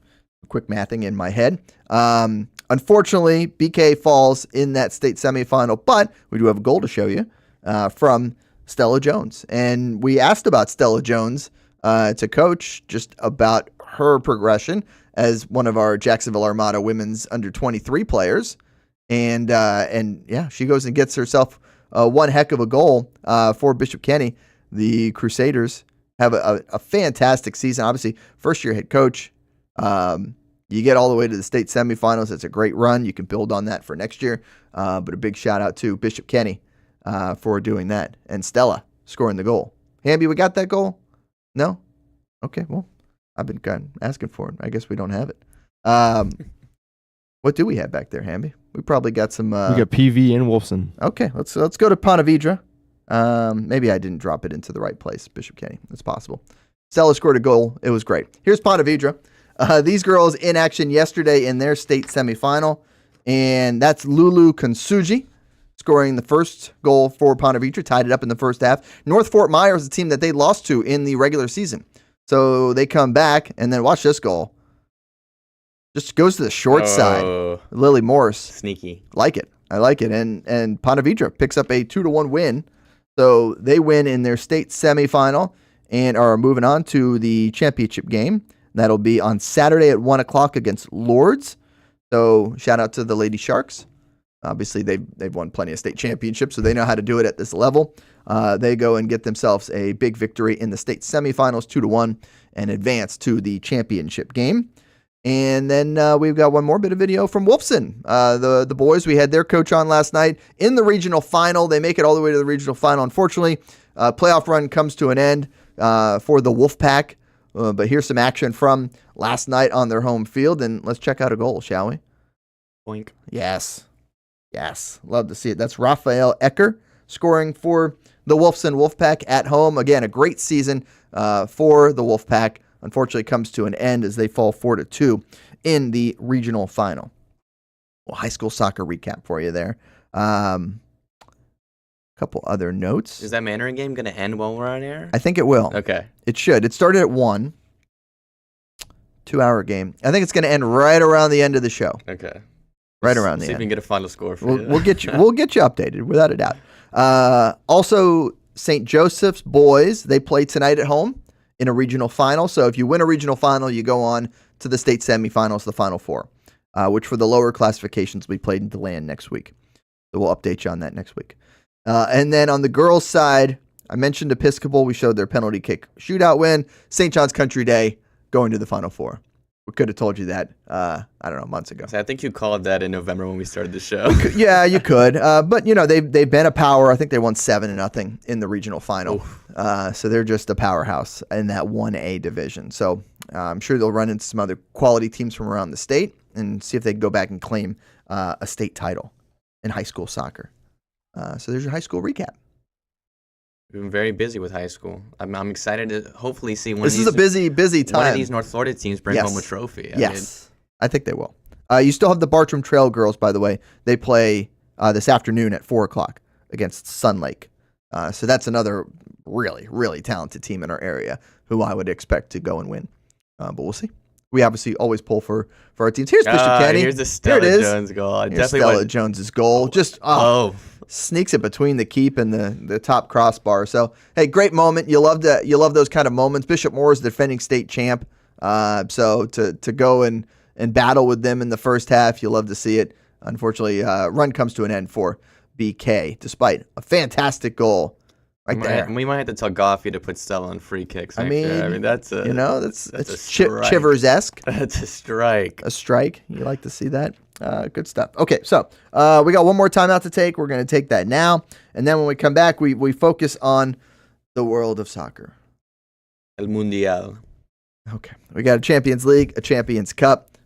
S2: quick mathing in my head. Unfortunately, BK falls in that state semifinal, but we do have a goal to show you from Stella Jones. And we asked about Stella Jones to Coach just about her progression as one of our Jacksonville Armada women's under-23 players. And yeah, she goes and gets herself one heck of a goal for Bishop Kenny. The Crusaders have a fantastic season. Obviously, first-year head coach. You get all the way to the state semifinals. It's a great run. You can build on that for next year. But a big shout-out to Bishop Kenny for doing that. And Stella scoring the goal. Hamby, we got that goal? No? Okay, well, I've been kind of asking for it. I guess we don't have it. What do we have back there, Hamby? We probably got some...
S20: we got PV and Wolfson.
S2: Okay, let's go to Ponte Vedra. Maybe I didn't drop it into the right place, Bishop Kenny. That's possible. Stella scored a goal. It was great. Here's Ponte Vedra. These girls in action yesterday in their state semifinal, and that's Lulu Konsuji scoring the first goal for Ponte Vedra, tied it up in the first half. North Fort Myers is a team that they lost to in the regular season. So they come back, and then watch this goal. Just goes to the short side. Lily Morse.
S3: Sneaky.
S2: Like it. I like it. And Ponte Vedra picks up a 2-1 win. So they win in their state semifinal and are moving on to the championship game. That'll be on Saturday at 1 o'clock against Lourdes. So shout out to the Lady Sharks. Obviously, they've won plenty of state championships, so they know how to do it at this level. They go and get themselves a big victory in the state semifinals, 2-1, and advance to the championship game. And then we've got one more bit of video from Wolfson. The boys, we had their coach on last night in the regional final. They make it all the way to the regional final. Unfortunately, playoff run comes to an end for the Wolfpack. But here's some action from last night on their home field, and let's check out a goal, shall we?
S3: Boink.
S2: Yes. Love to see it. That's Raphael Ecker scoring for the Wolfson Wolfpack at home. Again, a great season for the Wolfpack. Unfortunately, comes to an end as they fall 4-2 in the regional final. Well, high school soccer recap for you there. Couple other notes.
S3: Is that Mandarin game going to end while we're on air?
S2: I think it will.
S3: Okay.
S2: It should. It started at 1. 2-hour game. I think it's going to end right around the end of the show.
S3: Okay.
S2: Right around the
S3: See
S2: end.
S3: if we can get a final score for you.
S2: We'll get you updated without a doubt. Also, St. Joseph's boys, they play tonight at home in a regional final. So if you win a regional final, you go on to the state semifinals, the Final Four, which for the lower classifications will be played in DeLand next week. So we'll update you on that next week. And then on the girls' side, I mentioned Episcopal. We showed their penalty kick shootout win. St. John's Country Day going to the Final Four. We could have told you that, I don't know, months ago.
S3: I think you called that in November when we started the show.
S2: Yeah, you could. But, they've been a power. I think they won 7-0 in the regional final. So they're just a powerhouse in that 1A division. So I'm sure they'll run into some other quality teams from around the state and see if they can go back and claim a state title in high school soccer. So there's your high school recap.
S3: We've been very busy with high school. I'm excited to hopefully see
S2: This is a busy time.
S3: One of these North Florida teams bring home a trophy.
S2: I think they will. You still have the Bartram Trail girls, by the way. They play this afternoon at 4 o'clock against Sun Lake. So that's another really, really talented team in our area who I would expect to go and win. But we'll see. We obviously always pull for our teams. Here's Bishop Kenny.
S3: Here's the Stella Jones goal.
S2: Here's Stella Jones's goal. Just sneaks it between the keep and the top crossbar. So hey, great moment. You love those kind of moments. Bishop Moore is the defending state champ. So to go and battle with them in the first half, you love to see it. Unfortunately, run comes to an end for BK, despite a fantastic goal.
S3: We might have to tell Goffey to put Stella on free kicks. That's
S2: Chivers-esque.
S3: That's a strike.
S2: A strike. You like to see that? Good stuff. Okay, so we got one more timeout to take. We're going to take that now, and then when we come back, we focus on the world of soccer.
S3: El Mundial.
S2: Okay, we got a Champions League, a Champions Cup,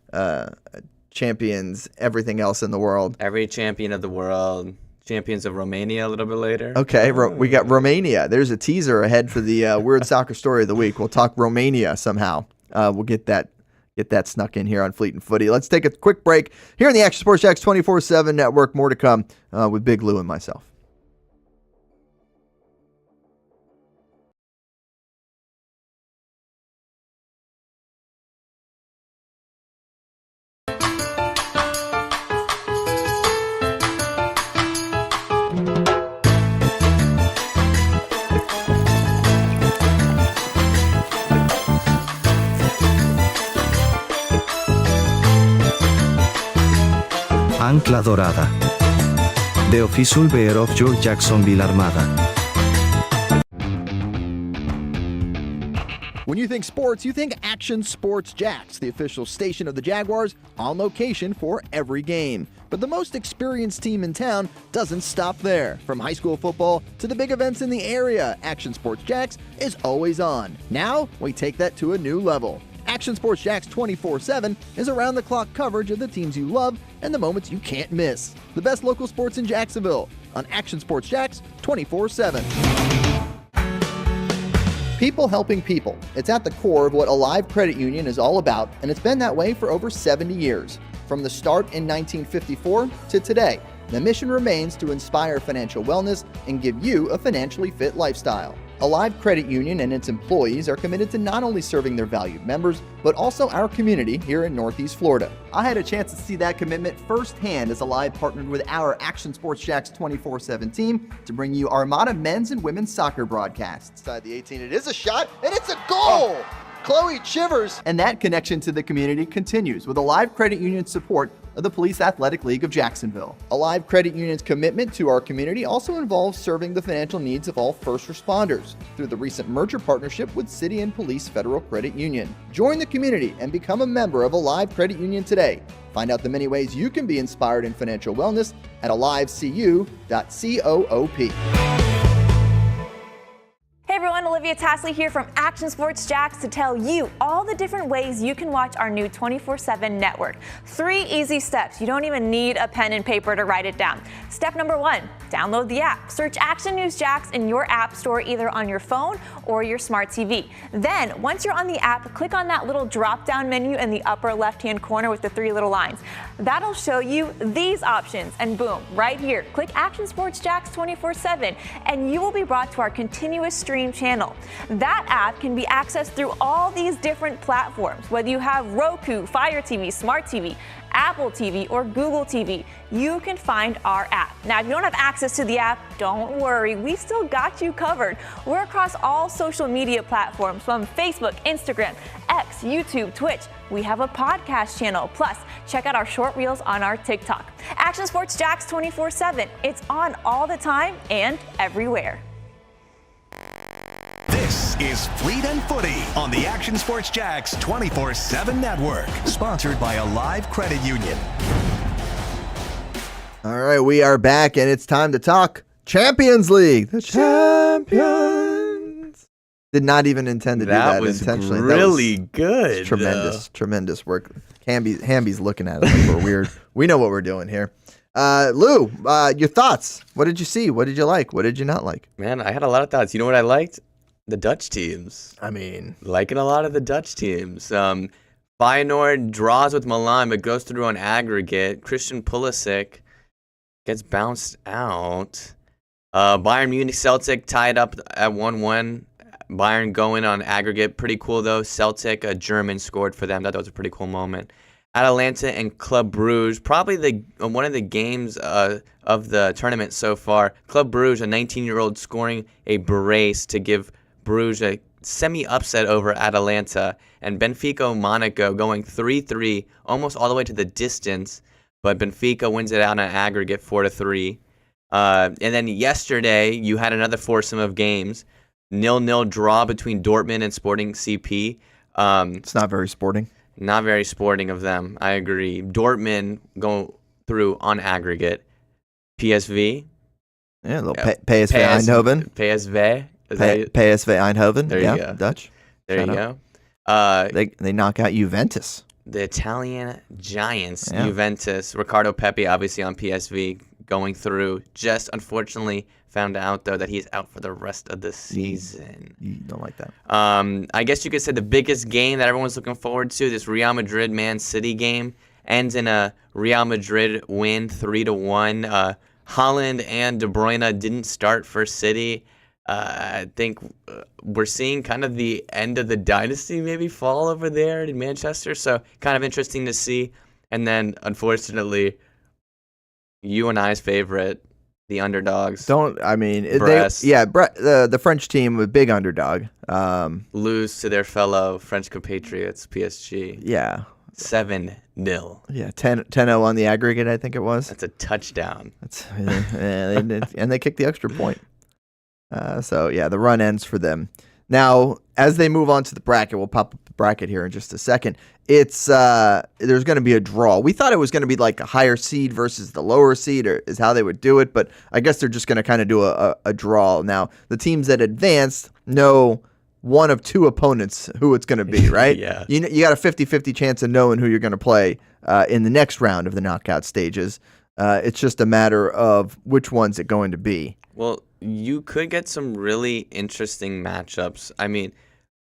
S2: champions everything else in the world.
S3: Every champion of the world. Champions of Romania a little bit later.
S2: Okay, we got Romania. There's a teaser ahead for the Weird Soccer Story of the Week. We'll talk Romania somehow. We'll get that snuck in here on Fleet and Footy. Let's take a quick break here on the Action Sports Jacks 24/7 Network. More to come with Big Lou and myself.
S21: Ancla Dorada. The official beer of your Jacksonville Armada.
S2: When you think sports, you think Action Sports Jacks, the official station of the Jaguars, on location for every game. But the most experienced team in town doesn't stop there. From high school football to the big events in the area, Action Sports Jacks is always on. Now, we take that to a new level. Action Sports Jacks 24/7 is around-the-clock coverage of the teams you love and the moments you can't miss. The best local sports in Jacksonville on Action Sports Jacks 24/7. People helping people. It's at the core of what Alive Credit Union is all about, and it's been that way for over 70 years. From the start in 1954 to today, the mission remains to inspire financial wellness and give you a financially fit lifestyle. Alive Credit Union and its employees are committed to not only serving their valued members, but also our community here in Northeast Florida. I had a chance to see that commitment firsthand as Alive partnered with our Action Sports Jacks 24/7 team to bring you Armada men's and women's soccer broadcasts. Inside the 18, it is a shot, and it's a goal! Chloe Chivers! And that connection to the community continues with Alive Credit Union's support of the Police Athletic League of Jacksonville. Alive Credit Union's commitment to our community also involves serving the financial needs of all first responders through the recent merger partnership with City and Police Federal Credit Union. Join the community and become a member of Alive Credit Union today. Find out the many ways you can be inspired in financial wellness at alivecu.coop.
S7: Hey everyone, Olivia Tasley here from Action Sports Jacks to tell you all the different ways you can watch our new 24/7 network. 3 easy steps. You don't even need a pen and paper to write it down. Step number 1, download the app. Search Action News Jacks in your app store either on your phone or your smart TV. Then, once you're on the app, click on that little drop-down menu in the upper left-hand corner with the 3 little lines. That'll show you these options, and boom, right here, click Action Sports Jacks 24/7, and you will be brought to our continuous stream channel. That app can be accessed through all these different platforms. Whether you have Roku, Fire TV, Smart TV, Apple TV, or Google TV, you can find our app. Now, if you don't have access to the app, don't worry, we still got you covered. We're across all social media platforms from Facebook, Instagram, X, YouTube, Twitch. We have a podcast channel. Plus, check out our short reels on our TikTok. Action Sports Jacks 24/7. It's on all the time and everywhere.
S1: This is Fleet and Footy on the Action Sports Jacks 24/7 network, sponsored by Alive Credit Union.
S2: All right, we are back, and it's time to talk Champions League. The champions. Did not even intend to do that intentionally.
S3: Really good.
S2: Tremendous work. Hamby's looking at it like we're weird. We know what we're doing here. Lou, your thoughts. What did you see? What did you like? What did you not like?
S3: Man, I had a lot of thoughts. You know what I liked? The Dutch teams.
S2: I mean,
S3: liking a lot of the Dutch teams. Feyenoord draws with Milan but goes through on aggregate. Christian Pulisic gets bounced out. Bayern Munich Celtic tied up at 1-1. Bayern going on aggregate. Pretty cool though. Celtic, a German, scored for them. That was a pretty cool moment. Atalanta and Club Brugge, probably one of the games of the tournament so far. Club Brugge, a 19-year-old, scoring a brace to give Bruges a semi-upset over Atalanta, and Benfica Monaco going 3-3, almost all the way to the distance, but Benfica wins it out on aggregate 4-3. And then yesterday, you had another foursome of games. 0-0 draw between Dortmund and Sporting CP.
S2: It's not very sporting.
S3: Not very sporting of them, I agree. Dortmund go through on aggregate. PSV.
S2: Yeah, a little PSV Eindhoven.
S3: PSV.
S2: PSV Eindhoven.
S3: There you go.
S2: Dutch.
S3: There you go.
S2: They knock out Juventus.
S3: The Italian giants, Juventus. Ricardo Pepi, obviously on PSV, going through. Just unfortunately found out, though, that he's out for the rest of the season.
S2: You don't like that.
S3: I guess you could say the biggest game that everyone's looking forward to, this Real Madrid-Man City game, ends in a Real Madrid win 3-1. Haaland and De Bruyne didn't start for City. I think we're seeing kind of the end of the dynasty maybe fall over there in Manchester, so kind of interesting to see. And then, unfortunately, you and I's favorite, the underdogs.
S2: The French team, a big underdog.
S3: Lose to their fellow French compatriots, PSG.
S2: Yeah.
S3: 7-0.
S2: Yeah, 10-0 on the aggregate, I think it was.
S3: That's a touchdown.
S2: And they kicked the extra point. The run ends for them. Now, as they move on to the bracket, we'll pop up the bracket here in just a second. It's there's going to be a draw. We thought it was going to be like a higher seed versus the lower seed, or is how they would do it. But I guess they're just going to kind of do a draw. Now, the teams that advance know one of two opponents who it's going to be, right?
S3: Yeah.
S2: You got a 50-50 chance of knowing who you're going to play in the next round of the knockout stages. It's just a matter of which one's it going to be.
S3: Well, you could get some really interesting matchups. I mean,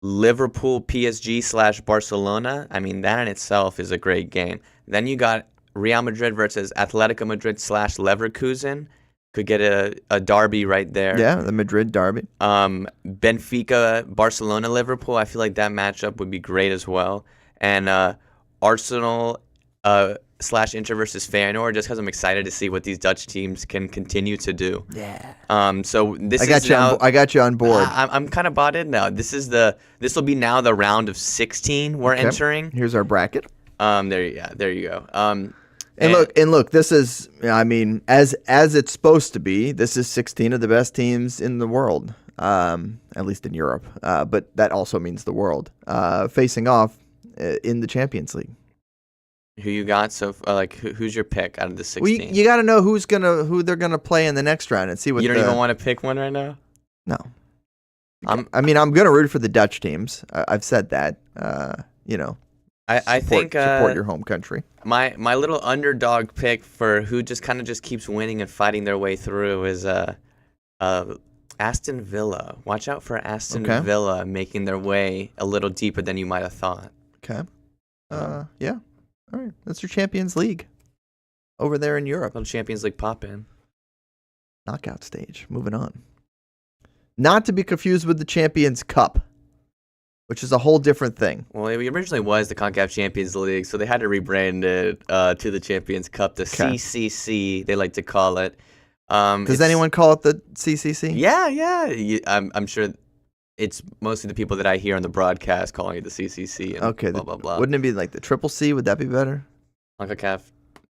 S3: Liverpool, PSG / Barcelona. I mean, that in itself is a great game. Then you got Real Madrid versus Atletico Madrid / Leverkusen could get a derby right there.
S2: Yeah, the Madrid derby.
S3: Benfica, Barcelona, Liverpool. I feel like that matchup would be great as well. And Arsenal / Inter versus Feyenoord, just because I'm excited to see what these Dutch teams can continue to do.
S2: Yeah.
S3: So this
S2: I got you on board.
S3: I'm kind of bought in now. This will be now the round of 16 we're entering.
S2: Here's our bracket.
S3: There you go.
S2: And look, this is, I mean, as it's supposed to be, this is 16 of the best teams in the world, at least in Europe. But that also means the world, facing off in the Champions League.
S3: Who you got? So, who's your pick out of the 16?
S2: Well, you got to know who they're gonna play in the next round and see what.
S3: You don't even want to pick one right now?
S2: No. I'm gonna root for the Dutch teams. I've said that. I think support your home country.
S3: My little underdog pick for who just keeps winning and fighting their way through is Aston Villa. Watch out for Aston Villa making their way a little deeper than you might have thought.
S2: Okay. Yeah. All right. That's your Champions League over there in Europe.
S3: Little Champions League pop in.
S2: Knockout stage. Moving on. Not to be confused with the Champions Cup, which is a whole different thing.
S3: Well, it originally was the CONCACAF Champions League, so they had to rebrand it to the Champions Cup, the CCC, they like to call it.
S2: Does anyone call it the CCC?
S3: Yeah. I'm sure it's mostly the people that I hear on the broadcast calling it the CCC and blah, blah, blah.
S2: Wouldn't it be like the Triple C? Would that be better?
S3: CONCACAF.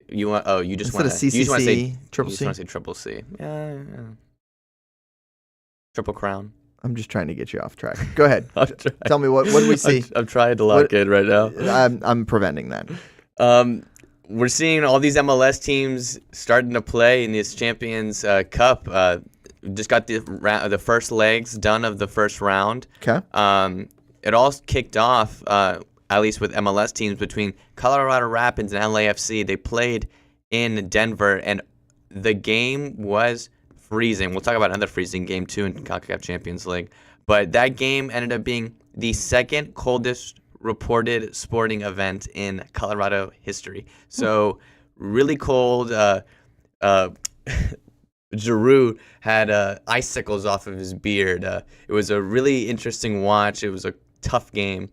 S3: You want to
S2: say Triple C?
S3: You want to say Triple C. Yeah. Triple Crown.
S2: I'm just trying to get you off track. Go ahead. Tell me what do we see?
S3: I'm trying to lock in right now.
S2: I'm preventing that.
S3: We're seeing all these MLS teams starting to play in this Champions Cup. Just got the first legs done of the first round.
S2: Okay.
S3: It all kicked off, at least with MLS teams, between Colorado Rapids and LAFC. They played in Denver, and the game was freezing. We'll talk about another freezing game, too, in CONCACAF Champions League. But that game ended up being the second coldest reported sporting event in Colorado history. So, really cold. Giroux had icicles off of his beard. It was a really interesting watch. It was a tough game.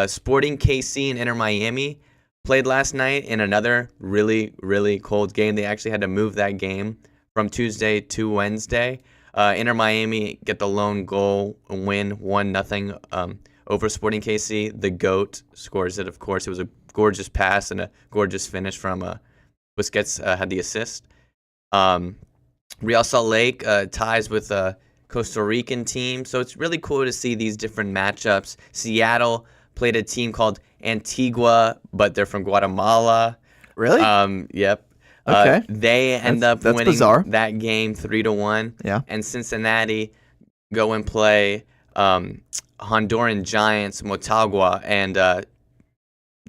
S3: Sporting KC and Inter Miami played last night in another really, really cold game. They actually had to move that game from Tuesday to Wednesday. Inter Miami get the lone goal and win 1-0 over Sporting KC. The GOAT scores it, of course. It was a gorgeous pass and a gorgeous finish from Busquets had the assist. Real Salt Lake ties with a Costa Rican team. So it's really cool to see these different matchups. Seattle played a team called Antigua, but they're from Guatemala.
S2: Really?
S3: Yep.
S2: Okay.
S3: They end up winning
S2: bizarre.
S3: that game 3-1.
S2: Yeah.
S3: And Cincinnati go and play Honduran Giants Motagua and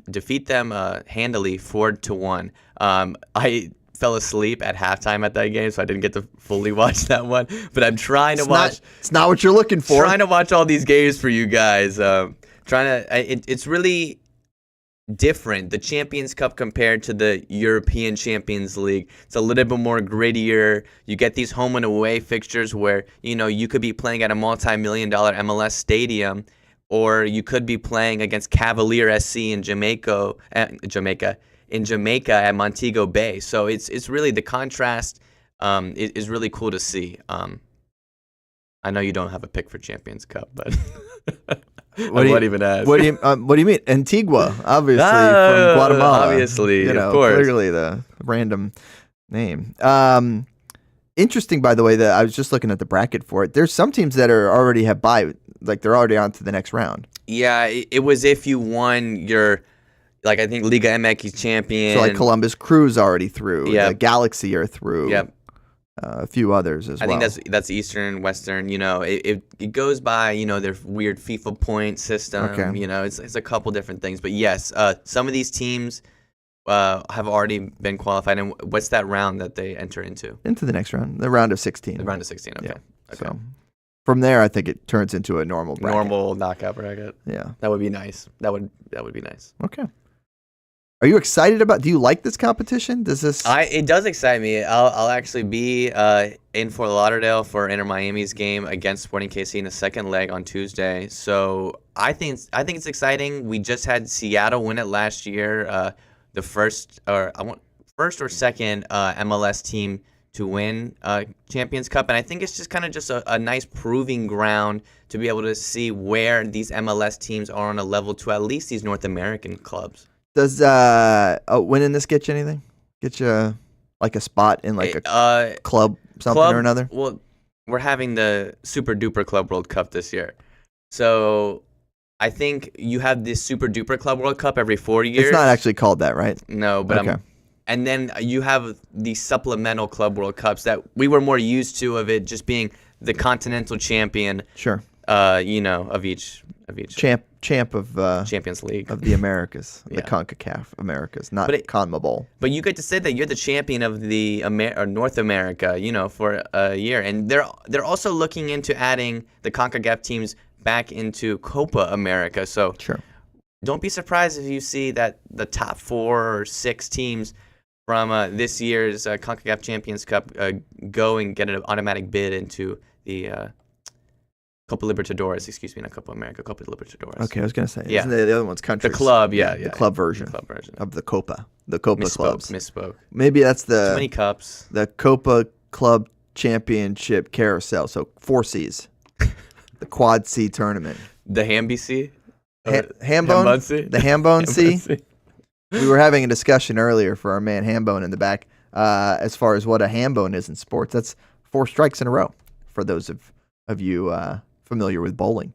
S3: defeat them handily 4-1. I fell asleep at halftime at that game, so I didn't get to fully watch that one. But I'm trying to watch.
S2: It's not what you're looking for.
S3: Trying to watch all these games for you guys. It's really different. The Champions Cup compared to the European Champions League, it's a little bit more grittier. You get these home and away fixtures where you could be playing at a multi-million-dollar MLS stadium, or you could be playing against Cavalier SC in Jamaica at Montego Bay. So it's really the contrast is really cool to see. I know you don't have a pick for Champions Cup, but what do
S2: you mean? Antigua, obviously from Guatemala.
S3: Obviously, of course.
S2: Clearly the random name. Interesting, by the way, that I was just looking at the bracket for it. There's some teams that already have bye, like they're already on to the next round.
S3: Yeah, it was if you won your. Like, I think Liga MX champion.
S2: So, like, Columbus Crew's already through.
S3: Yeah.
S2: The Galaxy are through.
S3: Yep.
S2: A few others as well.
S3: I think that's Eastern, Western. It goes by, their weird FIFA point system.
S2: Okay.
S3: It's a couple different things. But, yes, some of these teams have already been qualified. And what's that round that they enter into?
S2: Into the next round. The round of 16.
S3: The round of 16, okay.
S2: Yeah.
S3: Okay.
S2: So, from there, I think it turns into a normal bracket.
S3: Normal knockout bracket.
S2: Yeah.
S3: That would be nice. That would be nice.
S2: Okay. Are you excited about? Do you like this competition? Does this?
S3: It does excite me. I'll actually be in Fort Lauderdale for Inter Miami's game against Sporting KC in the second leg on Tuesday. So I think it's exciting. We just had Seattle win it last year, the first or second MLS team to win Champions Cup, and I think it's just kind of just a nice proving ground to be able to see where these MLS teams are on a level to at least these North American clubs.
S2: Does winning this get you anything? Get you like a spot in like a club or another?
S3: Well, we're having the Super Duper Club World Cup this year, so I think you have this Super Duper Club World Cup every 4 years.
S2: It's not actually called that, right?
S3: No, but
S2: okay.
S3: And then you have the supplemental Club World Cups that we were more used to of it just being the continental champion.
S2: Sure.
S3: Of each
S2: champ of
S3: Champions League
S2: of the Americas, the CONCACAF Americas, not CONMEBOL.
S3: But you get to say that you're the champion of the North America, for a year, and they're also looking into adding the CONCACAF teams back into Copa America. So
S2: sure.
S3: Don't be surprised if you see that the top 4 or 6 teams from this year's CONCACAF Champions Cup go and get an automatic bid into the Copa Libertadores. Excuse me, not Copa America, Copa Libertadores.
S2: Okay, I was going to say.
S3: Yeah.
S2: Isn't the other one's countries?
S3: The club, yeah.
S2: The club version of the Copa. The Copa clubs.
S3: Misspoke.
S2: Maybe that's
S3: Too many cups.
S2: The Copa Club Championship Carousel, so 4 Cs. The Quad C tournament.
S3: The Hamby C?
S2: Hambone? The Hambone C? We were having a discussion earlier for our man Hambone in the back as far as what a hambone is in sports. That's 4 strikes in a row for those of you familiar with bowling.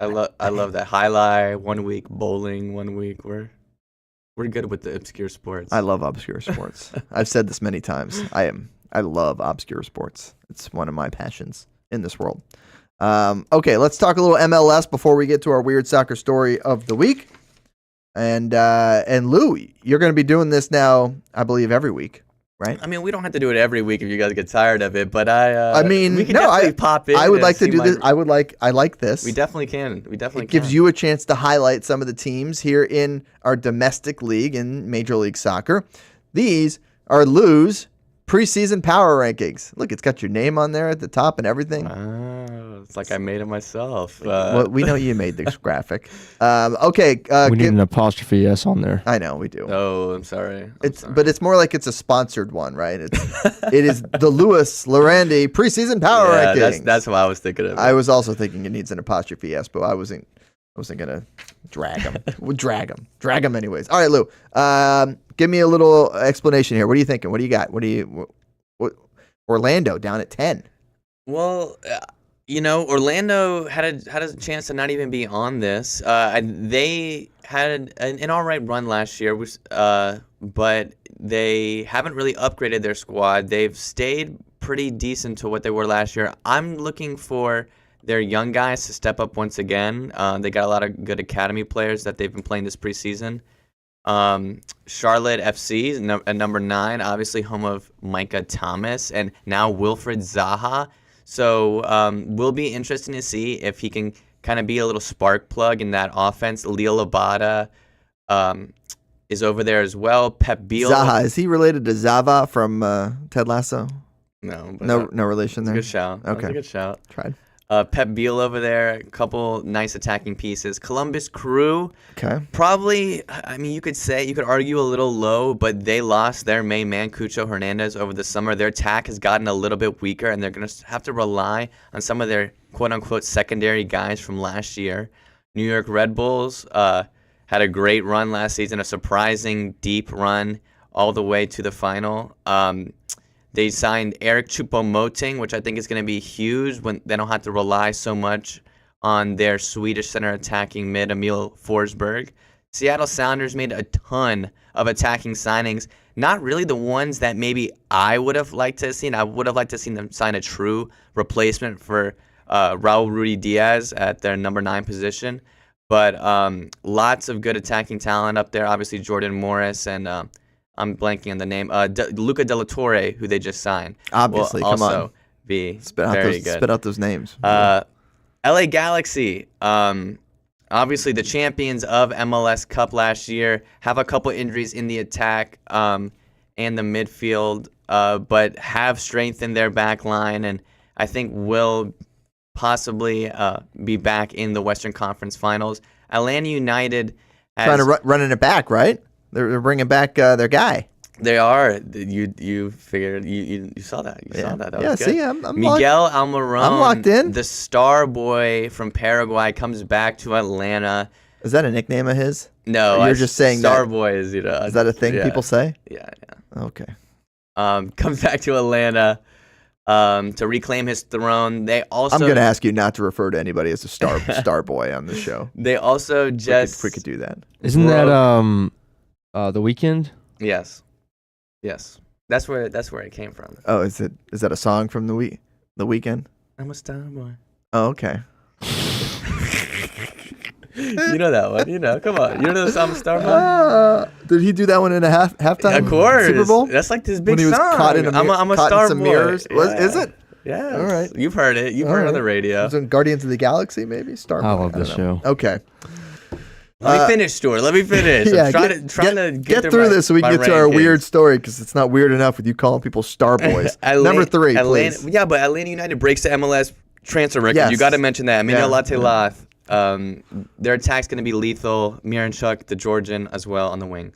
S3: I love that. Highlight 1 week, bowling 1 week. We're good with the obscure sports.
S2: I love obscure sports. I've said this many times. I love obscure sports. It's one of my passions in this world. Okay, let's talk a little MLS before we get to our weird soccer story of the week. And Lou, you're going to be doing this now, I believe, every week, right?
S3: I mean, we don't have to do it every week if you guys get tired of it, but we can pop in.
S2: I would like to do this. I like this.
S3: We definitely can.
S2: It gives you a chance to highlight some of the teams here in our domestic league in Major League Soccer. These are Lou's preseason power rankings. Look, it's got your name on there at the top and everything.
S3: It's like I made it myself.
S2: Well, we know you made this graphic. Okay.
S20: We need an apostrophe S on there.
S2: I know, we do.
S3: Oh, I'm sorry.
S2: But it's more like it's a sponsored one, right? It is the Llerandi preseason power rankings.
S3: That's what I was thinking of.
S2: I was also thinking it needs an apostrophe S, but I wasn't gonna drag him. We'll drag him anyways. All right, Lou. Give me a little explanation here. What are you thinking? What do you got? What Orlando down at 10?
S3: Well, Orlando had a chance to not even be on this. They had an all right run last year, but they haven't really upgraded their squad. They've stayed pretty decent to what they were last year. I'm looking for their young guys to step up once again. They got a lot of good academy players that they've been playing this preseason. Charlotte FC at number 9, obviously home of Micah Thomas and now Wilfred Zaha. So will be interesting to see if he can kind of be a little spark plug in that offense. Leo Labada is over there as well. Pep Biel.
S2: Zaha, is he related to Zava from Ted Lasso?
S3: No.
S2: No relation there?
S3: Good shout.
S2: Okay.
S3: That's a good shout.
S2: Tried.
S3: Pep Biel over there, a couple nice attacking pieces. Columbus Crew,
S2: okay.
S3: Probably, you could argue a little low, but they lost their main man, Cucho Hernandez, over the summer. Their attack has gotten a little bit weaker, and they're going to have to rely on some of their quote-unquote secondary guys from last year. New York Red Bulls had a great run last season, a surprising deep run all the way to the final. They signed Eric Choupo-Moting, which I think is going to be huge when they don't have to rely so much on their Swedish center attacking mid, Emil Forsberg. Seattle Sounders made a ton of attacking signings. Not really the ones that maybe I would have liked to have seen. I would have liked to have seen them sign a true replacement for Raul Rudy Diaz at their number 9 position. But lots of good attacking talent up there. Obviously, Jordan Morris and... I'm blanking on the name. Luca De La Torre, who they just signed.
S2: Obviously, come on.
S3: Be
S2: spit
S3: very
S2: good.
S3: good.
S2: Spit out those names.
S3: LA Galaxy. obviously the champions of MLS Cup last year, have a couple injuries in the attack and the midfield, but have strengthened their back line, and I think will possibly be back in the Western Conference Finals. Atlanta United
S2: trying to running it back, right? They're bringing back their guy.
S3: They are. You figured you saw that. You saw that. That was good.
S2: See, I'm
S3: Miguel Almiron.
S2: I'm locked in.
S3: The star boy from Paraguay comes back to Atlanta.
S2: Is that a nickname of his?
S3: No,
S2: you're just saying
S3: star
S2: that.
S3: boy is
S2: Is that a thing people say?
S3: Yeah.
S2: Okay.
S3: Comes back to Atlanta to reclaim his throne. They also.
S2: I'm going to ask you not to refer to anybody as a star boy on the show.
S3: They also just.
S2: We could do that.
S20: Isn't that The Weeknd?
S3: Yes. Yes, that's where it came from.
S2: Oh, is that a song from the Weeknd?
S3: I'm a star boy.
S2: Oh, okay.
S3: You know that one. You know, come on. You know the song "Star Boy"?
S2: Did he do that one in a halftime?
S3: Of course.
S2: Super Bowl?
S3: That's like this big
S2: when he was
S3: song.
S2: Caught in
S3: I'm a star
S2: some
S3: boy.
S2: Mirrors.
S3: Yeah.
S2: Is it?
S3: Yeah.
S2: All right.
S3: You've heard it. You've heard it on the radio.
S2: It was in Guardians of the Galaxy, maybe. Star Boy.
S20: I love this show.
S2: Okay.
S3: Let me finish, Stuart. Let me finish.
S2: Yeah,
S3: I'm trying to get
S2: through this so we can get to our
S3: rankings.
S2: weird story, because it's not weird enough with you calling people star boys. Number 3, please.
S3: Yeah, but Atlanta United breaks the MLS transfer record.
S2: Yes.
S3: You got to mention that. Emilio
S2: Yeah.
S3: Latte-Lath. Their attack's going to be lethal. Miranchuk, the Georgian, as well on the wing.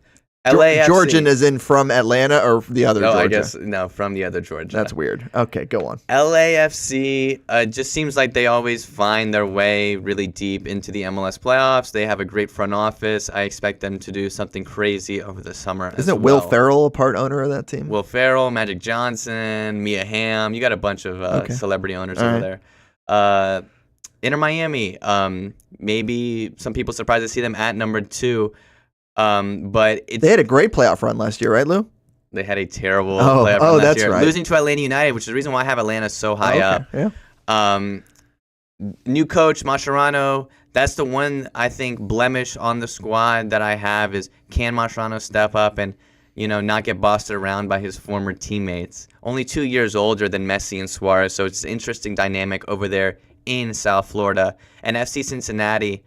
S3: LAFC.
S2: Georgian is in from Atlanta or the other Georgia?
S3: I guess, no, from the other Georgia.
S2: That's weird. Okay, go on.
S3: LAFC just seems like they always find their way really deep into the MLS playoffs. They have a great front office. I expect them to do something crazy over the summer.
S2: Isn't Will Ferrell a part owner of that team?
S3: Will Ferrell, Magic Johnson, Mia Hamm. You got a bunch of celebrity owners over there. Inter Miami. Maybe some people surprised to see them at number 2. But
S2: they had a great playoff run last year, right, Lou?
S3: They had a terrible playoff run last
S2: that's
S3: year.
S2: Right.
S3: Losing to Atlanta United, which is the reason why I have Atlanta so high up.
S2: Yeah.
S3: New coach, Mascherano. That's the one, I think, blemish on the squad that I have is, can Mascherano step up and, not get bossed around by his former teammates? Only 2 years older than Messi and Suarez, so it's an interesting dynamic over there in South Florida. And FC Cincinnati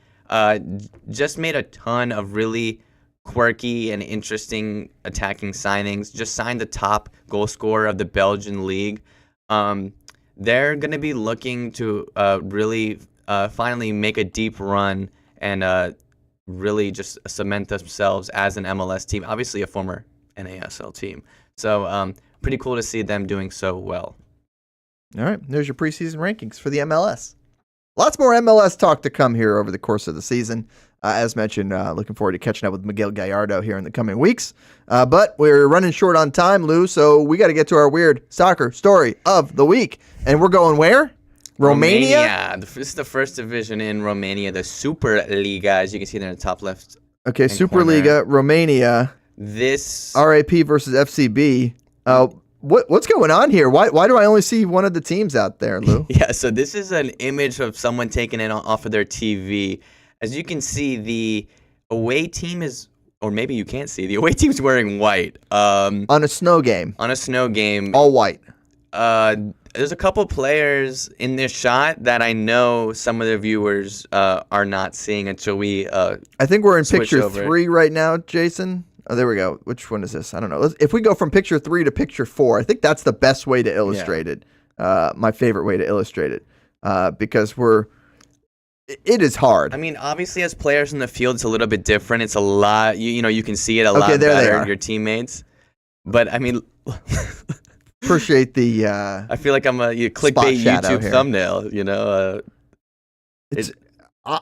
S3: just made a ton of really quirky and interesting attacking signings. Just signed the top goal scorer of the Belgian league. They're going to be looking to really finally make a deep run and really just cement themselves as an MLS team. Obviously a former NASL team. So pretty cool to see them doing so well.
S2: All right, there's your preseason rankings for the MLS. Lots more MLS talk to come here over the course of the season. As mentioned, looking forward to catching up with Miguel Gallardo here in the coming weeks. But we're running short on time, Lou, so we got to get to our weird soccer story of the week. And we're going where? Romania?
S3: This is the first division in Romania, the Superliga, as you can see there in the top left.
S2: Okay, Superliga, Romania.
S3: This
S2: RAP versus FCB. What's going on here? Why do I only see one of the teams out there, Lou?
S3: Yeah, so this is an image of someone taking it off of their TV. As you can see, the away team is, or maybe you can't see, the away team's wearing white.
S2: On a snow game.
S3: On a snow game.
S2: All white.
S3: There's a couple players in this shot that I know some of the viewers are not seeing until we
S2: I think we're in picture
S3: over.
S2: 3 right now, Jason. Oh, there we go. Which one is this? I don't know. If we go from picture 3 to picture 4, I think that's the best way to illustrate it. My favorite way to illustrate it. Because it is hard.
S3: I mean, obviously, as players in the field, it's a little bit different. It's a lot, you can see it a lot better, your teammates. But, I mean...
S2: Appreciate the...
S3: I feel like I'm a clickbait YouTube thumbnail,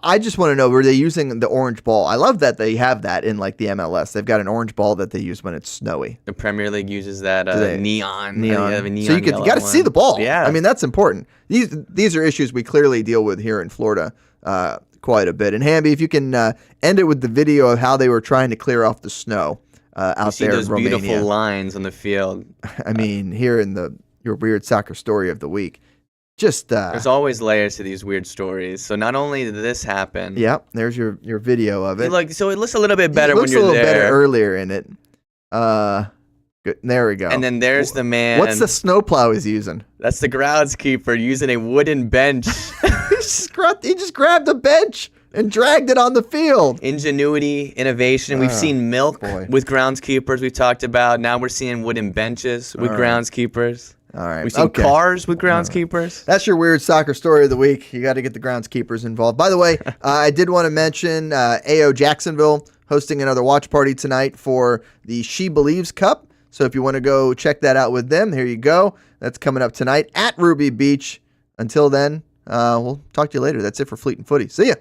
S2: I just want to know, were they using the orange ball? I love that they have that in like the MLS. They've got an orange ball that they use when it's snowy.
S3: The Premier League uses that neon.
S2: So you got to see the ball.
S3: Yeah.
S2: I mean, that's important. These are issues we clearly deal with here in Florida quite a bit. And Hamby, if you can end it with the video of how they were trying to clear off the snow out there in Romania.
S3: You see those beautiful lines on the field.
S2: I mean, here in your weird soccer story of the week. Just
S3: there's always layers to these weird stories. So not only did this happen.
S2: Yeah, there's your video of it.
S3: So it looks a little bit better when you're there.
S2: It looks a little better earlier in it. Good. There we go.
S3: And then there's the man.
S2: What's the snowplow he's using?
S3: That's the groundskeeper using a wooden bench.
S2: He just grabbed a bench and dragged it on the field.
S3: Ingenuity, innovation. We've seen milk with groundskeepers we talked about. Now we're seeing wooden benches with groundskeepers.
S2: All right.
S3: We've seen cars with groundskeepers.
S2: That's your weird soccer story of the week. You got to get the groundskeepers involved. By the way, I did want to mention AO Jacksonville hosting another watch party tonight for the She Believes Cup. So if you want to go check that out with them, here you go. That's coming up tonight at Ruby Beach. Until then, we'll talk to you later. That's it for Fleet and Footy. See ya.